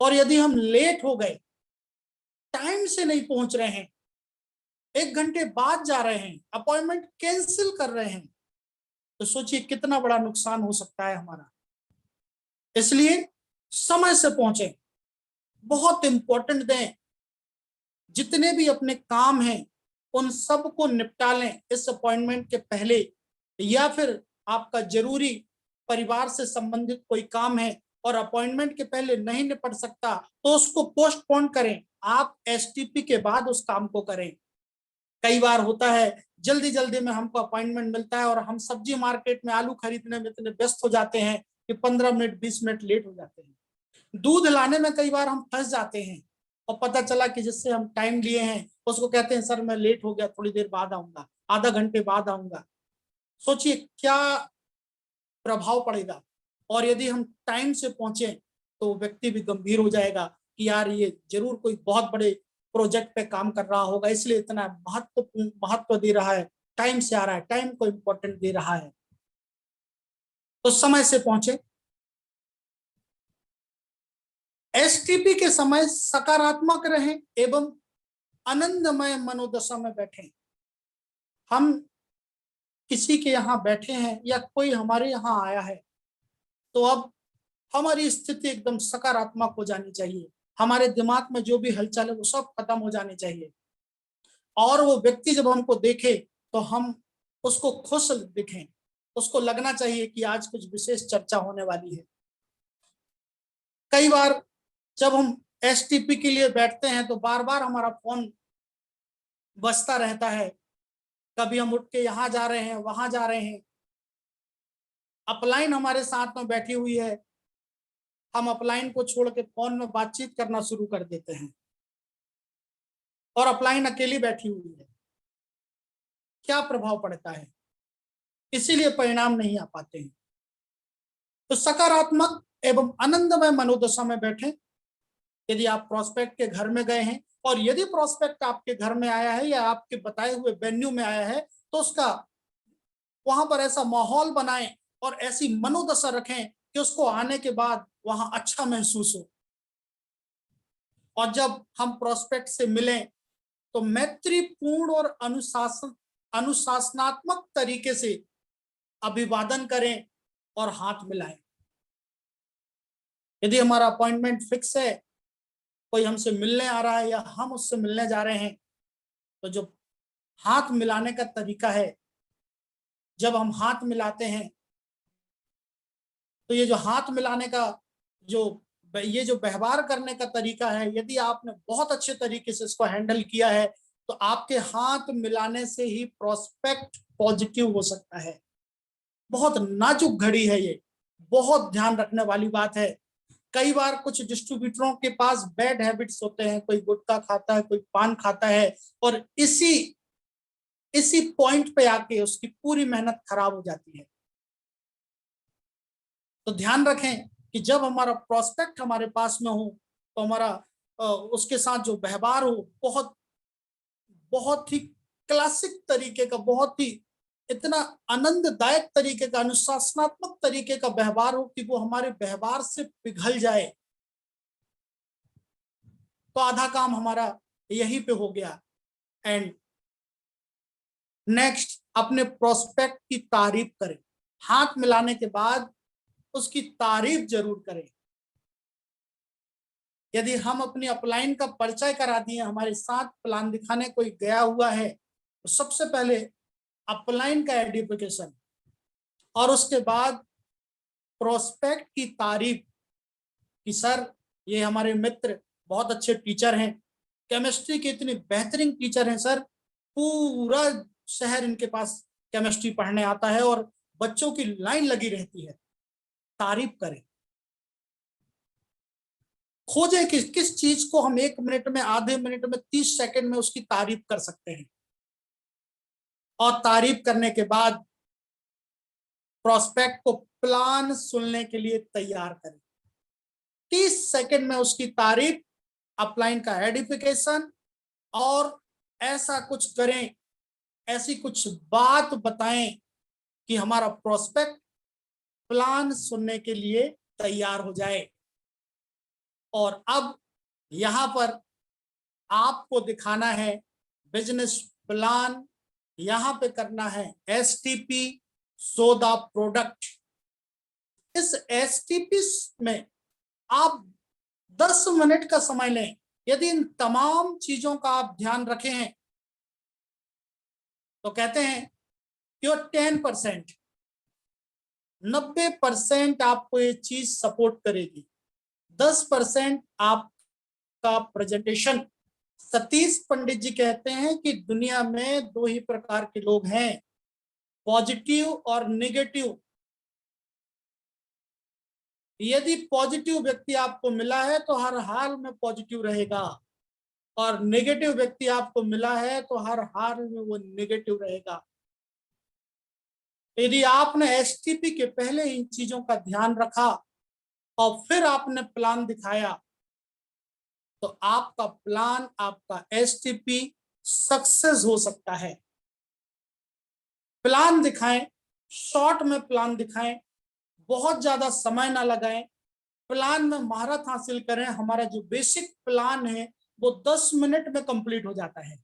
और यदि हम लेट हो गए, टाइम से नहीं पहुंच रहे हैं, 1 घंटे बाद जा रहे हैं, अपॉइंटमेंट कैंसिल कर रहे हैं, तो सोचिए कितना बड़ा नुकसान हो सकता है हमारा। इसलिए समय से पहुंचे, बहुत इंपॉर्टेंट दें। जितने भी अपने काम हैं उन सब को निपटा लें इस अपॉइंटमेंट के पहले, या फिर आपका जरूरी परिवार से संबंधित कोई काम है और अपॉइंटमेंट के पहले नहीं निपट सकता तो उसको पोस्टपोन करें, आप एसटीपी के बाद उस काम को करें। कई बार होता है जल्दी जल्दी में हमको अपॉइंटमेंट मिलता है और हम सब्जी मार्केट में आलू खरीदने में इतने व्यस्त हो जाते हैं कि 15 मिनट 20 मिनट लेट हो जाते हैं। दूध लाने में कई बार हम फंस जाते हैं और पता चला कि जिससे हम टाइम लिए हैं उसको कहते हैं सर मैं लेट हो गया, थोड़ी देर बाद आऊंगा, आधा घंटे बाद आऊंगा। सोचिए क्या प्रभाव पड़ेगा। और यदि हम टाइम से पहुंचे तो व्यक्ति भी गंभीर हो जाएगा कि यार ये जरूर कोई बहुत बड़े प्रोजेक्ट पे काम कर रहा होगा, इसलिए इतना महत्व दे रहा है, टाइम से आ रहा है, टाइम को इम्पोर्टेंट दे रहा है। तो समय से पहुंचे। एसटीपी के समय सकारात्मक रहें एवं आनंदमय मनोदशा में बैठें। हम किसी के यहाँ बैठे हैं या कोई हमारे यहाँ आया है तो अब हमारी स्थिति एकदम सकारात्मक हो जानी चाहिए, हमारे दिमाग में जो भी हलचल है वो सब खत्म हो जानी चाहिए, और वो व्यक्ति जब हमको देखे तो हम उसको खुश दिखें, उसको लगना चाहिए कि आज कुछ विशेष चर्चा होने वाली है। कई बार जब हम एसटीपी के लिए बैठते हैं तो बार बार हमारा फोन बजता रहता है, कभी हम उठ के यहाँ जा रहे हैं, वहां जा रहे हैं, अपलाइन हमारे साथ में बैठी हुई है, हम अपलाइन को छोड़ के फोन में बातचीत करना शुरू कर देते हैं, और अपलाइन अकेली बैठी हुई है। क्या प्रभाव पड़ता है? इसीलिए परिणाम नहीं आ पाते हैं। तो सकारात्मक एवं आनंदमय मनोदशा में बैठे। यदि आप प्रोस्पेक्ट के घर में गए हैं, और यदि प्रोस्पेक्ट आपके घर में आया है या आपके बताए हुए वेन्यू में आया है, तो उसका वहां पर ऐसा माहौल बनाएं और ऐसी मनोदशा रखें कि उसको आने के बाद वहां अच्छा महसूस हो। और जब हम प्रोस्पेक्ट से मिलें तो मैत्रीपूर्ण और अनुशासनात्मक तरीके से अभिवादन करें और हाथ मिलाएं। यदि हमारा अपॉइंटमेंट फिक्स है, कोई हमसे मिलने आ रहा है या हम उससे मिलने जा रहे हैं, तो जो हाथ मिलाने का तरीका है, जब हम हाथ मिलाते हैं तो ये जो हाथ मिलाने का जो ये जो व्यवहार करने का तरीका है, यदि आपने बहुत अच्छे तरीके से इसको हैंडल किया है तो आपके हाथ मिलाने से ही प्रोस्पेक्ट पॉजिटिव हो सकता है। बहुत नाजुक घड़ी है ये, बहुत ध्यान रखने वाली बात है। कई बार कुछ डिस्ट्रीब्यूटरों के पास बैड हैबिट्स होते हैं, कोई गुटखा खाता है, कोई पान खाता है, और इसी पॉइंट पे आके उसकी पूरी मेहनत खराब हो जाती है। तो ध्यान रखें कि जब हमारा प्रोस्पेक्ट हमारे पास में हो तो हमारा उसके साथ जो व्यवहार हो बहुत बहुत ही क्लासिक तरीके का, बहुत ही इतना आनंददायक तरीके का, अनुशासनात्मक तरीके का व्यवहार हो कि वो हमारे व्यवहार से पिघल जाए। तो आधा काम हमारा यहीं पे हो गया। एंड नेक्स्ट, अपने प्रोस्पेक्ट की तारीफ करें। हाथ मिलाने के बाद उसकी तारीफ जरूर करें। यदि हम अपनी अपलाइन का परिचय करा दिए, हमारे साथ प्लान दिखाने कोई गया हुआ है, तो सबसे पहले अपलाइन का आइडेंटिफिकेशन और उसके बाद प्रोस्पेक्ट की तारीफ कि सर ये हमारे मित्र बहुत अच्छे टीचर हैं, केमिस्ट्री के इतने बेहतरीन टीचर हैं सर, पूरा शहर इनके पास केमिस्ट्री पढ़ने आता है और बच्चों की लाइन लगी रहती है। तारीफ करें, खोजें कि किस चीज को हम 1 मिनट में, आधे मिनट में, 30 सेकंड में उसकी तारीफ कर सकते हैं। और तारीफ करने के बाद प्रोस्पेक्ट को प्लान सुनने के लिए तैयार करें। 30 सेकंड में उसकी तारीफ, अपलाइन का आइडेंटिफिकेशन, और ऐसा कुछ करें, ऐसी कुछ बात बताएं कि हमारा प्रोस्पेक्ट प्लान सुनने के लिए तैयार हो जाए। और अब यहां पर आपको दिखाना है बिजनेस प्लान, यहां पे करना है एसटीपी, सो द प्रोडक्ट। इस एसटीपी में आप 10 मिनट का समय लें। यदि इन तमाम चीजों का आप ध्यान रखे हैं तो कहते हैं कि 10%, 90% आपको ये चीज सपोर्ट करेगी, 10% आपका प्रेजेंटेशन। सतीश पंडित जी कहते हैं कि दुनिया में 2 ही प्रकार के लोग हैं, पॉजिटिव और नेगेटिव। यदि पॉजिटिव व्यक्ति आपको मिला है तो हर हाल में पॉजिटिव रहेगा, और नेगेटिव व्यक्ति आपको मिला है तो हर हाल में वो नेगेटिव रहेगा। यदि आपने एसटीपी के पहले इन चीजों का ध्यान रखा और फिर आपने प्लान दिखाया तो आपका प्लान, आपका एसटीपी सक्सेस हो सकता है। प्लान दिखाएं, शॉर्ट में प्लान दिखाएं, बहुत ज्यादा समय ना लगाएं, प्लान में महारत हासिल करें। हमारा जो बेसिक प्लान है वो 10 मिनट में कंप्लीट हो जाता है।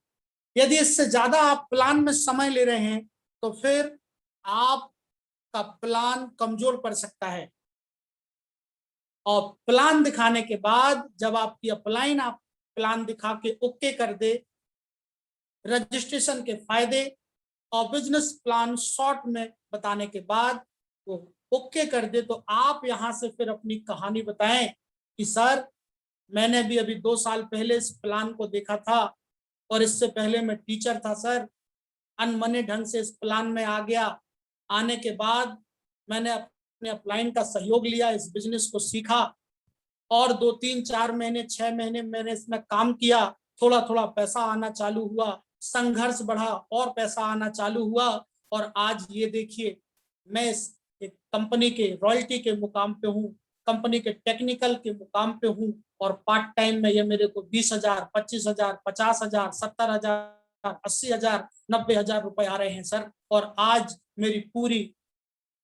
यदि इससे ज्यादा आप प्लान में समय ले रहे हैं तो फिर आपका प्लान कमजोर पड़ सकता है। और प्लान दिखाने के बाद जब आपकी अपलाइन आप प्लान दिखा के ओके कर दे, रजिस्ट्रेशन के फायदे और बिजनेस प्लान शॉर्ट में बताने के बाद वो ओके कर दे, तो आप यहां से फिर अपनी कहानी बताएं कि सर मैंने भी अभी 2 साल पहले इस प्लान को देखा था और इससे पहले मैं टीचर था सर, अनमने ढंग से इस प्लान में आ गया। आने के बाद मैंने अपने अपलाइन का सहयोग लिया, इस बिजनेस को सीखा और 2 3 4 महीने 6 महीने मैंने इसमें काम किया, थोड़ा थोड़ा पैसा आना चालू हुआ, संघर्ष बढ़ा और पैसा आना चालू हुआ और आज ये देखिए मैं इस कंपनी के रॉयल्टी के मुकाम पे हूँ, कंपनी के टेक्निकल के मुकाम पे हूँ और पार्ट टाइम में ये मेरे को 20,000 25,000 50,000 70,000 80,000 90,000 रुपए आ रहे हैं सर। और आज मेरी पूरी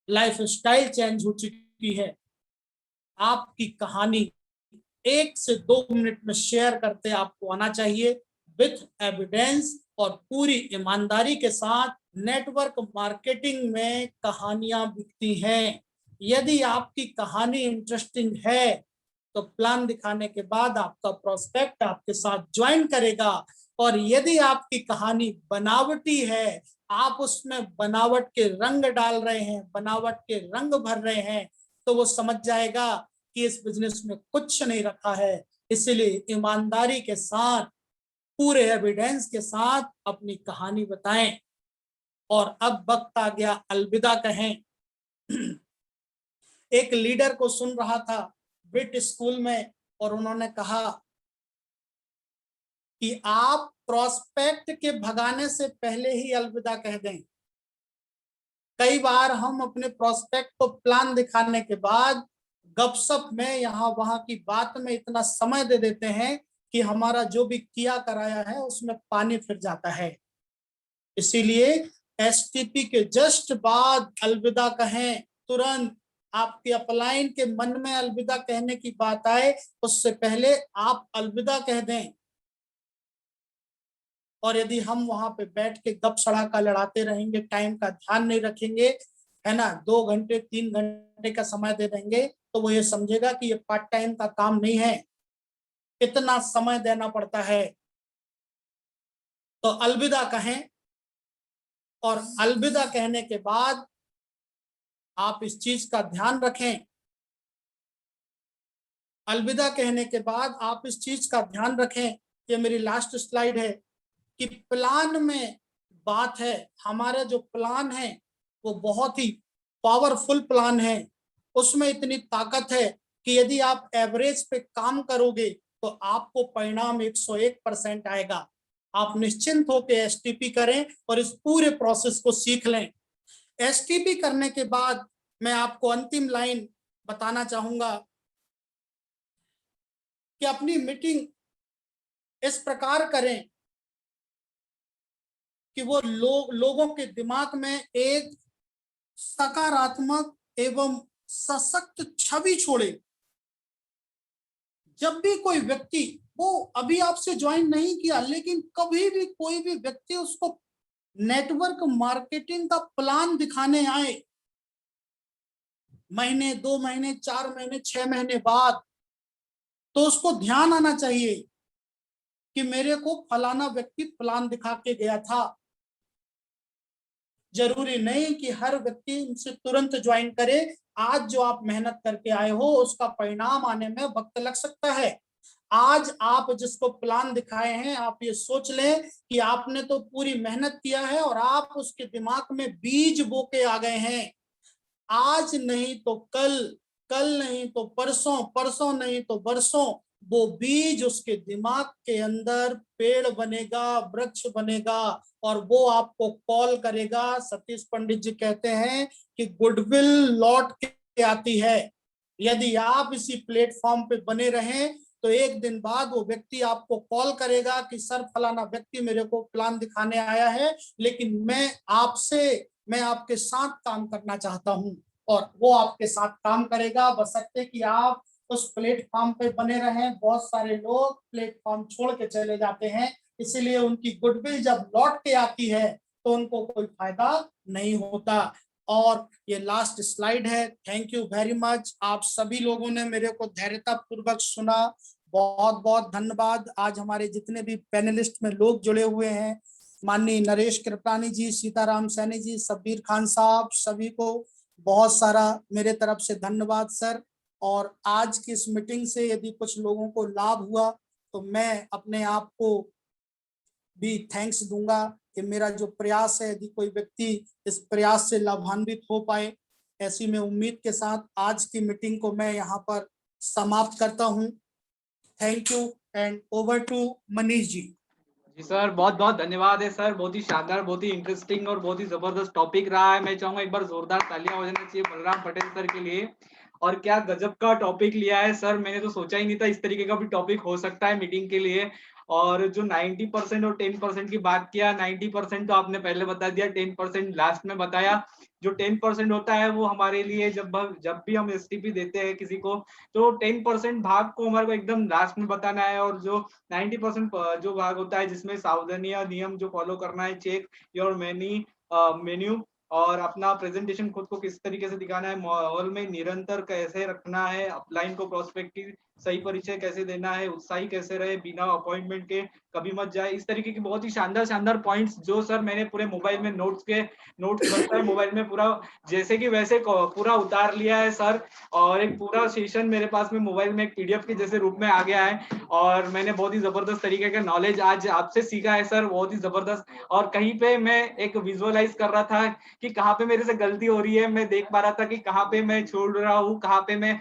लाइफ स्टाइल चेंज हो चुकी है। आपकी कहानी 1 से 2 मिनट में शेयर करते आपको आना चाहिए विथ एविडेंस और पूरी ईमानदारी के साथ। नेटवर्क मार्केटिंग में कहानियां बिकती हैं। यदि आपकी कहानी इंटरेस्टिंग है तो प्लान दिखाने के बाद आपका प्रोस्पेक्ट आपके साथ ज्वाइन करेगा और यदि आपकी कहानी बनावटी है, आप उसमें बनावट के रंग डाल रहे हैं, बनावट के रंग भर रहे हैं, तो वो समझ जाएगा कि इस बिजनेस में कुछ नहीं रखा है। इसलिए ईमानदारी के साथ पूरे एविडेंस के साथ अपनी कहानी बताएं। और अब वक्त आ गया अलविदा कहें। एक लीडर को सुन रहा था बिट स्कूल में और उन्होंने कहा कि आप प्रोस्पेक्ट के भगाने से पहले ही अलविदा कह दें। कई बार हम अपने प्रोस्पेक्ट को प्लान दिखाने के बाद गपशप में यहाँ वहां की बात में इतना समय दे देते हैं कि हमारा जो भी किया कराया है उसमें पानी फिर जाता है। इसीलिए एसटीपी के जस्ट बाद अलविदा कहें। तुरंत आपके अपलाइन के मन में अलविदा कहने की बात आए उससे पहले आप अलविदा कह दें। और यदि हम वहां पे बैठ के गप सड़ाका लड़ाते रहेंगे, टाइम का ध्यान नहीं रखेंगे, है ना, 2 घंटे 3 घंटे का समय दे देंगे, तो वो ये समझेगा कि ये पार्ट टाइम का काम नहीं है, इतना समय देना पड़ता है। तो अलविदा कहें और अलविदा कहने के बाद आप इस चीज का ध्यान रखें। अलविदा कहने के बाद आप इस चीज का ध्यान रखें, ये मेरी लास्ट स्लाइड है, कि प्लान में बात है, हमारा जो प्लान है वो बहुत ही पावरफुल प्लान है। उसमें इतनी ताकत है कि यदि आप एवरेज पे काम करोगे तो आपको परिणाम 101% आएगा। आप निश्चिंत होकर एसटीपी करें और इस पूरे प्रोसेस को सीख लें। एसटीपी करने के बाद मैं आपको अंतिम लाइन बताना चाहूंगा कि अपनी मीटिंग इस प्रकार करें कि वो लोगों के दिमाग में एक सकारात्मक एवं सशक्त छवि छोड़े। जब भी कोई व्यक्ति, वो अभी आपसे ज्वाइन नहीं किया, लेकिन कभी भी कोई भी व्यक्ति उसको नेटवर्क मार्केटिंग का प्लान दिखाने आए, महीने 2 महीने 4 महीने 6 महीने बाद, तो उसको ध्यान आना चाहिए कि मेरे को फलाना व्यक्ति प्लान दिखा के गया था। जरूरी नहीं कि हर व्यक्ति इनसे तुरंत ज्वाइन करे। आज जो आप मेहनत करके आए हो उसका परिणाम आने में वक्त लग सकता है। आज आप जिसको प्लान दिखाए हैं, आप ये सोच लें कि आपने तो पूरी मेहनत किया है और आप उसके दिमाग में बीज बो के आ गए हैं। आज नहीं तो कल, कल नहीं तो परसों, परसों नहीं तो बरसों वो बीज उसके दिमाग के अंदर पेड़ बनेगा, वृक्ष बनेगा और वो आपको कॉल करेगा। सतीश पंडित जी कहते हैं कि गुडविल लौट के आती है। यदि आप इसी प्लेटफॉर्म पे बने रहें तो एक दिन बाद वो व्यक्ति आपको कॉल करेगा कि सर फलाना व्यक्ति मेरे को प्लान दिखाने आया है, लेकिन मैं आपके साथ काम करना चाहता हूं। और वो आपके साथ काम करेगा बशर्ते कि आप उस प्लेटफॉर्म पे बने रहें। बहुत सारे लोग प्लेटफॉर्म छोड़ के चले जाते हैं, इसीलिए उनकी गुडविल जब लौट के आती है तो उनको कोई फायदा नहीं होता। और ये लास्ट स्लाइड है। Thank you very much. आप सभी लोगों ने मेरे को धैर्यता पूर्वक सुना, बहुत बहुत धन्यवाद। आज हमारे जितने भी पैनलिस्ट में लोग जुड़े हुए हैं, माननीय नरेश कृपलानी जी, सीताराम सैनी जी, शब्बीर खान साहब, सभी को बहुत सारा मेरे तरफ से धन्यवाद सर। और आज की इस मीटिंग से यदि कुछ लोगों को लाभ हुआ तो मैं अपने आप को भी थैंक्स दूंगा कि मेरा जो प्रयास है, यदि कोई व्यक्ति इस प्रयास से लाभान्वित हो पाए, ऐसी मैं उम्मीद के साथ आज की मीटिंग को मैं यहाँ पर समाप्त करता हूँ। Thank you and over to Manish ji. जी सर, बहुत बहुत धन्यवाद है सर, बहुत ही शानदार, बहुत ही इंटरेस्टिंग और बहुत ही जबरदस्त टॉपिक रहा है। मैं चाहूंगा एक बार जोरदार तालियां हो जानी चाहिए बलराम पटेल सर के लिए। और क्या गजब का टॉपिक लिया है सर, मैंने तो सोचा ही नहीं था इस तरीके का भी टॉपिक हो सकता है मीटिंग के लिए। और जो 90% और 10% की बात किया, 90% तो आपने पहले बता दिया, 10% लास्ट में बताया। जो 10% होता है वो हमारे लिए जब भी हम एसटीपी देते हैं किसी को, तो 10% भाग को हमारे को एकदम लास्ट में बताना है। और जो 90% जो भाग होता है जिसमें सावधानियां नियम जो फॉलो करना है, चेक योर मेन्यू, और अपना प्रेजेंटेशन खुद को किस तरीके से दिखाना है, माहौल में निरंतर कैसे रखना है, अपलाइन को प्रोस्पेक्टिव सही परिचय कैसे देना है, उत्साही कैसे रहे, बिना अपॉइंटमेंट के कभी मत जाए। इस तरीके की बहुत ही शानदार शानदार पॉइंट्स जो सर मैंने पूरे मोबाइल में नोट्स बनता है मोबाइल में पूरा जैसे कि वैसे पूरा उतार लिया है सर। और एक पूरा सेशन मेरे पास में मोबाइल में एक पीडीएफ के जैसे रूप में आ गया है। और मैंने बहुत ही जबरदस्त तरीके का नॉलेज आज आपसे सीखा है सर, बहुत ही जबरदस्त। और कहीं पे मैं एक विजुअलाइज कर रहा था कि कहाँ पे मेरे से गलती हो रही है, मैं देख पा रहा था कि कहाँ पे मैं छोड़ रहा हूँ, कहाँ पे मैं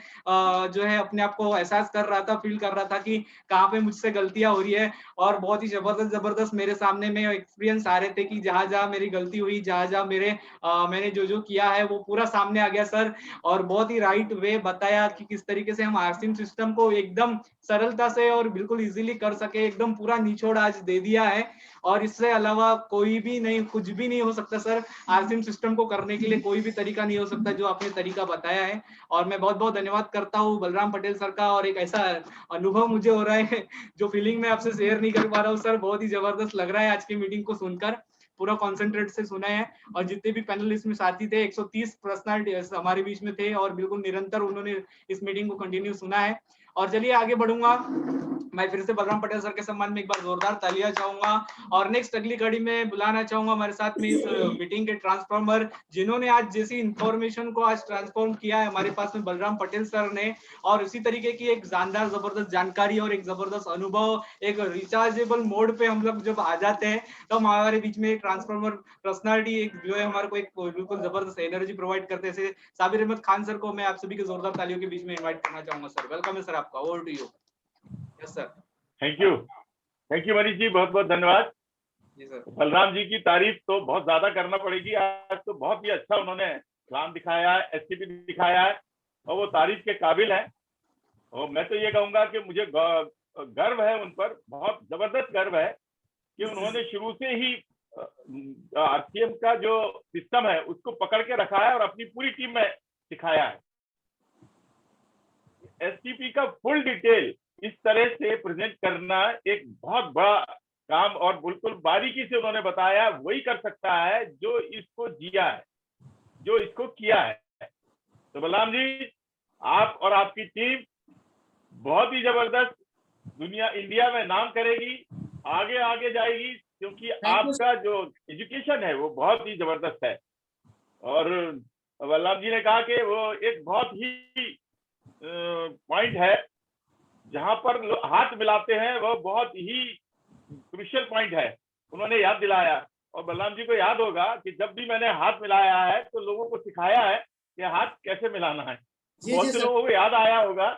जो है अपने आप को एहसास कर रहा था, फील कर रहा था कि कहाँ पे मुझसे गलतियां हो रही है। और बहुत ही जबरदस्त जबरदस्त मेरे सामने में एक्सपीरियंस आ रहे थे कि जहां जहां मेरी गलती हुई, जहां जहां मैंने जो जो किया है वो पूरा सामने आ गया सर। और बहुत ही राइट वे बताया कि किस तरीके से हम आरसीएम सिस्टम को एकदम सरलता से और बिल्कुल इजीली कर सके, एकदम पूरा निचोड़ आज दे दिया है। और इससे अलावा कोई भी नहीं, कुछ भी नहीं हो सकता सर, आरसीएम सिस्टम को करने के लिए कोई भी तरीका नहीं हो सकता जो आपने तरीका बताया है। और मैं बहुत बहुत धन्यवाद करता हूँ बलराम पटेल सर का। और एक ऐसा अनुभव मुझे हो रहा है जो फीलिंग मैं आपसे शेयर नहीं कर पा रहा हूँ सर, बहुत ही जबरदस्त लग रहा है आज की मीटिंग को सुनकर, पूरा कॉन्सेंट्रेट से सुना है। और जितने भी पैनलिस्ट में साथी थे, 130 पर्सनालिटी हमारे बीच में थे और बिल्कुल निरंतर उन्होंने इस मीटिंग को कंटिन्यू सुना है। और चलिए आगे बढ़ूंगा, मैं फिर से बलराम पटेल सर के सम्मान में एक बार जोरदार तालियां चाहूंगा। और नेक्स्ट अगली कड़ी में बुलाना चाहूंगा हमारे साथ में इस मीटिंग के ट्रांसफॉर्मर, जिन्होंने आज जैसी इंफॉर्मेशन को आज ट्रांसफॉर्म किया है हमारे पास में बलराम पटेल सर ने। और इसी तरीके की एक शानदार जबरदस्त जानकारी और एक जबरदस्त अनुभव, एक रिचार्जेबल मोड पे हम लोग जब आ जाते हैं तो हमारे बीच में ट्रांसफॉर्मर पर्सनालिटी एक जो है हमारे को एक बिल्कुल जबरदस्त एनर्जी प्रोवाइड करते हैं। साबिर अहमद खान सर को मैं आप सभी के जोरदार तालियों के बीच में इन्वाइट करना चाहूंगा सर। वेलकम है सर आपका, over to you. Yes sir. Thank you Manish ji, बहुत बहुत धन्यवाद। जी सर। बलराम जी की तारीफ तो बहुत ज्यादा करना पड़ेगी, आज तो बहुत ही अच्छा उन्होंने प्लान दिखाया है, एसटीपी दिखाया है और वो तारीफ के काबिल है। और मैं तो ये कहूंगा कि मुझे गर्व है उन पर, बहुत जबरदस्त गर्व है कि उन्होंने शुरू से ही आरसीएम का जो सिस्टम है उसको पकड़ के रखा है और अपनी पूरी टीम में सिखाया है। एसटीपी का फुल डिटेल इस तरह से प्रेजेंट करना एक बहुत बड़ा काम, और बिल्कुल बारीकी से उन्होंने बताया, वही कर सकता है जो इसको जिया है, जो इसको किया है। तो बलराम जी, आप और आपकी टीम बहुत ही जबरदस्त, दुनिया इंडिया में नाम करेगी, आगे आगे जाएगी, क्योंकि आपका जो एजुकेशन है वो बहुत ही जबरदस्त है। और बलराम जी ने कहा कि वो एक बहुत ही पॉइंट है जहां पर हाथ मिलाते हैं, वो बहुत ही क्रूशियल पॉइंट है, उन्होंने याद दिलाया। और बलराम जी को याद होगा कि जब भी मैंने हाथ मिलाया है तो लोगों को सिखाया है कि हाथ कैसे मिलाना है। बहुत से लोगों को याद आया होगा,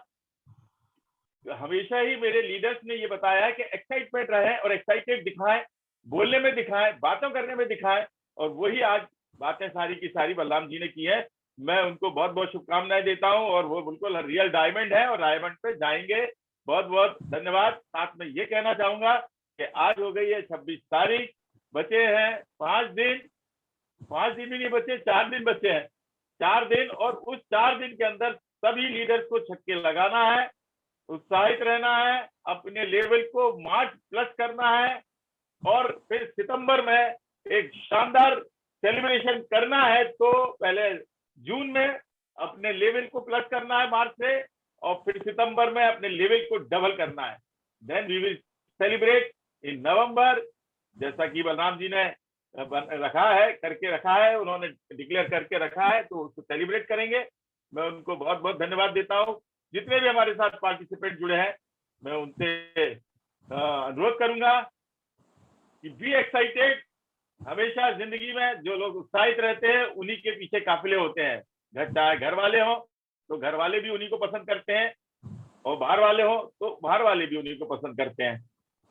हमेशा ही मेरे लीडर्स ने ये बताया है कि एक्साइटमेंट रहे और एक्साइटेड दिखाएं, बोलने में दिखाएं, बातों करने में दिखाएं, और वही आज बातें सारी की सारी बलराम जी ने की है। मैं उनको बहुत बहुत शुभकामनाएं देता हूं, और वो बिल्कुल रियल डायमंड है और डायमंड पे जाएंगे। बहुत बहुत धन्यवाद। साथ में ये कहना चाहूंगा कि आज हो गई है 26 तारीख, बचे हैं 5 दिन, 5 दिन भी नहीं बचे, 4 दिन बचे हैं, 4 दिन। और उस 4 दिन के अंदर सभी लीडर्स को छक्के लगाना है, उत्साहित रहना है, अपने लेवल को मार्च प्लस करना है, और फिर सितंबर में एक शानदार सेलिब्रेशन करना है तो पहले जून में अपने लेवल को प्लस करना है मार्च से, और फिर सितंबर में अपने लेवल को डबल करना है। Then we will celebrate in November, जैसा कि बलराम जी ने करके रखा है, उन्होंने डिक्लेयर करके रखा है, तो उसको सेलिब्रेट करेंगे। मैं उनको बहुत बहुत धन्यवाद देता हूँ। जितने भी हमारे साथ पार्टिसिपेंट जुड़े हैं, मैं उनसे अनुरोध करूंगा कि बी एक्साइटेड। हमेशा जिंदगी में जो लोग उत्साहित रहते हैं उन्हीं के पीछे काफिले होते हैं। चाहे घर वाले हो तो घर वाले भी उन्हीं को पसंद करते हैं, और बाहर वाले हो तो बाहर वाले भी उन्हीं को पसंद करते हैं।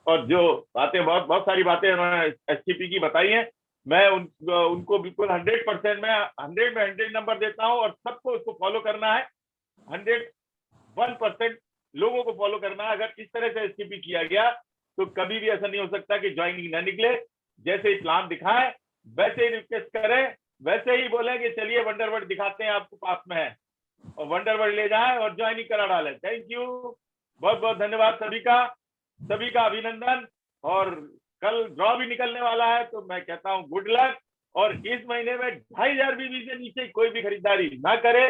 और जो बातें बहुत सारी बातें उन्होंने एसटीपी की बताई हैं, मैं उनको बिल्कुल 100% में 100 में 100 नंबर देता हूं, और सबको उसको फॉलो करना है। 101% लोगों को फॉलो करना है। अगर इस तरह से एसटीपी किया गया तो कभी भी ऐसा नहीं हो सकता कि ज्वाइनिंग न निकले। जैसे ही प्लान दिखाए वैसे ही रिक्वेस्ट करें, वैसे ही बोले कि चलिए वंडरवर्ड दिखाते हैं, आपको पास में है, और वंडरवर्ड ले जाए और ज्वाइनिंग करा डाले। थैंक यू, बहुत बहुत धन्यवाद सभी का अभिनंदन। और कल ड्रॉ भी निकलने वाला है, तो मैं कहता हूँ गुड लक। और इस महीने में 2500 बीबी से नीचे कोई भी खरीदारी ना करे।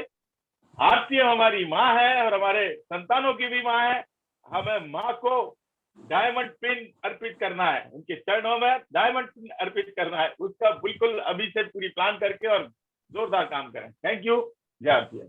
आरसीएम हमारी माँ है और हमारे संतानों की भी माँ है। हमें माँ को डायमंड पिन अर्पित करना है, उनके चरणों में डायमंड पिन अर्पित करना है। उसका बिल्कुल अभी से पूरी प्लान करके और जोरदार काम करें। थैंक यू, जय आरसीएम।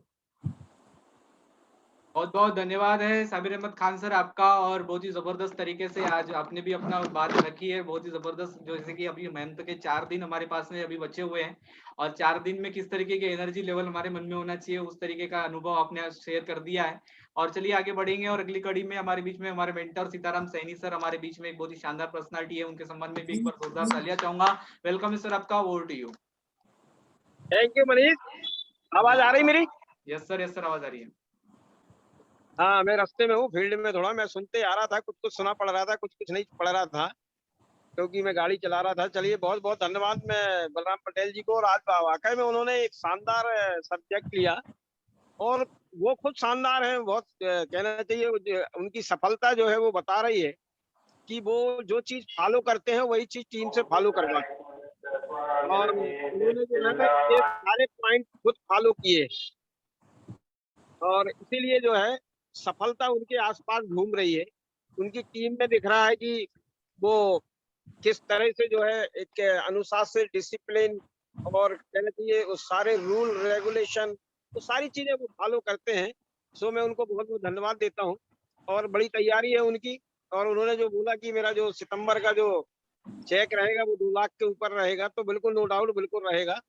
बहुत बहुत धन्यवाद है साबिर अहमद खान सर आपका, और बहुत ही जबरदस्त तरीके से आज आपने भी अपना बात रखी है। बहुत ही जबरदस्त, जैसे कि अभी मेहनत के 4 दिन हमारे पास में अभी बचे हुए हैं, और 4 दिन में किस तरीके के एनर्जी लेवल हमारे मन में होना चाहिए, उस तरीके का अनुभव आपने आज शेयर कर दिया है। और चलिए आगे बढ़ेंगे, और अगली कड़ी में हमारे बीच में हमारे मेंटर सीताराम सैनी सर हमारे बीच में एक बहुत ही शानदार पर्सनालिटी है, उनके संबंध में भी एक बार जोरदार तालियां चाहूंगा। वेलकम सर आपका, over to you. Thank you Manish. आवाज आ रही मेरी? यस सर आवाज आ रही है। हाँ, मैं रास्ते में हूँ, फील्ड में थोड़ा मैं सुनते आ रहा था, कुछ सुना पड़ रहा था, कुछ नहीं पड़ रहा था, क्योंकि मैं गाड़ी चला रहा था। चलिए बहुत बहुत धन्यवाद मैं बलराम पटेल जी को। और आज वाकई में उन्होंने एक शानदार सब्जेक्ट लिया, और वो खुद शानदार है, बहुत कहना चाहिए। उनकी सफलता जो है वो बता रही है कि वो जो चीज फॉलो करते हैं वही चीज टीम से फॉलो करवाते हैं। और उन्होंने जो है ये सारे पॉइंट खुद फॉलो किए, और इसीलिए जो है सफलता उनके आसपास घूम रही है। उनकी टीम में दिख रहा है कि वो किस तरह से जो है एक अनुशासन, डिसिप्लिन, और कहना चाहिए वो सारे रूल रेगुलेशन, वो सारी चीजें वो फॉलो करते हैं। सो मैं उनको बहुत बहुत धन्यवाद देता हूँ, और बड़ी तैयारी है उनकी। और उन्होंने जो बोला कि मेरा जो सितंबर का जो चेक रहेगा वो 2 लाख के ऊपर रहेगा, तो बिल्कुल नो डाउट बिल्कुल रहेगा,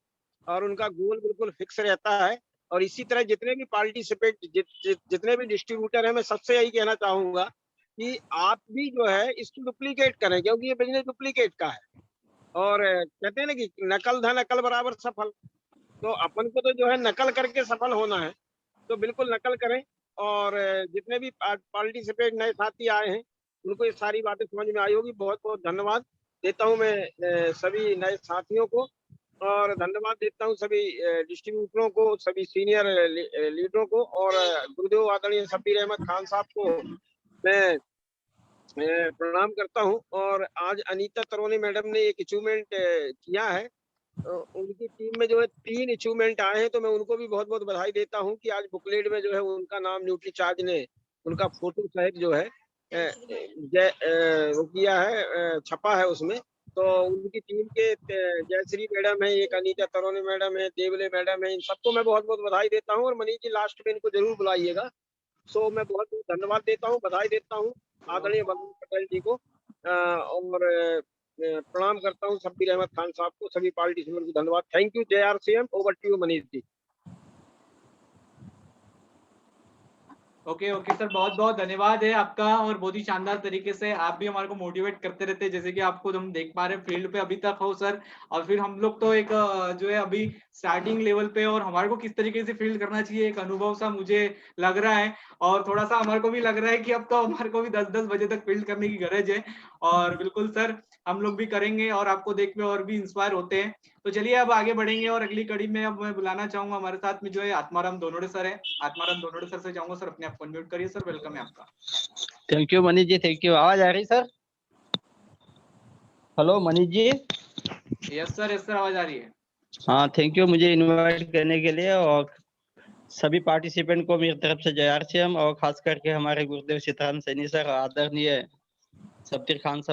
और उनका गोल बिल्कुल फिक्स रहता है। और इसी तरह जितने भी पार्टिसिपेट जितने भी डिस्ट्रीब्यूटर हैं, मैं सबसे यही कहना चाहूंगा कि आप भी जो है इसको डुप्लीकेट करें, क्योंकि ये बिजनेस डुप्लीकेट का है। और कहते हैं ना कि नकल धन अकल बराबर सफल, तो अपन को तो जो है नकल करके सफल होना है, तो बिल्कुल नकल करें। और जितने भी पार्टिसिपेट नए साथी आए हैं उनको ये सारी बातें समझ में आई होगी। बहुत बहुत धन्यवाद देता हूँ मैं सभी नए साथियों को, और धन्यवाद देता हूँ सभी डिस्ट्रीब्यूटरों को, सभी सीनियर लीडरों को, और गुरुदेव आदरणीय शब्बीर अहमद खान साहब को मैं प्रणाम करता हूँ। और आज अनीता तरोनी मैडम ने एक अचीवमेंट किया है, उनकी टीम में जो है 3 अचीवमेंट आए हैं, तो मैं उनको भी बहुत बहुत बधाई देता हूँ कि आज बुकलेट में जो है उनका नाम न्यूट्री चार्ज ने उनका फोटो सहित जो है वो किया है, छपा है उसमें। तो उनकी टीम के जयश्री मैडम है, एक अनीता तरोनी मैडम है, देवले मैडम है, इन सबको मैं बहुत बहुत बधाई देता हूँ। और मनीष जी लास्ट में इनको जरूर बुलाइएगा। सो मैं बहुत बहुत धन्यवाद देता हूँ, बधाई देता हूँ आदरणीय बलराम पटेल जी को, और प्रणाम करता हूँ शब्बीर अहमद खान साहब को, सभी पार्टिसिपेंट को धन्यवाद। Thank you. जय RCM. Over to you Manish ji. Okay sir, बहुत बहुत धन्यवाद है आपका, और बहुत ही शानदार तरीके से आप भी हमारे को मोटिवेट करते रहते हैं, जैसे कि आपको हम देख पा रहे हैं फील्ड पे अभी तक हो सर। और फिर हम लोग तो एक जो है अभी स्टार्टिंग लेवल पे, और हमारे को किस तरीके से फील्ड करना चाहिए एक अनुभव सा मुझे लग रहा है, और थोड़ा सा हमारे को भी लग रहा है कि अब तो हमारे को भी 10-10 बजे तक फील्ड करने की गरज है। और बिल्कुल सर हम लोग भी करेंगे, और आपको देख के और भी इंस्पायर होते हैं। तो चलिए अब आगे बढ़ेंगे, और अगली कड़ी में अब मैं बुलाना चाहूंगा हमारे साथ में जो है आत्माराम दोनोड़े सर है। आत्माराम दोनोड़े सर से चाहूंगा सर अपने आप को अनम्यूट करिए सर, वेलकम है आपका। Thank you Manish ji, thank you. आवाज आ रही sir? Hello Manish ji. Yes sir आवाज आ रही है। हाँ, थैंक यू मुझे इनवाइट करने के लिए, और सभी पार्टिसिपेंट को मेरी तरफ से जय आर सी एम, और खास करके हमारे गुरुदेव सीताराम सैनी सर, आदरणीय शब्बीर खान साहब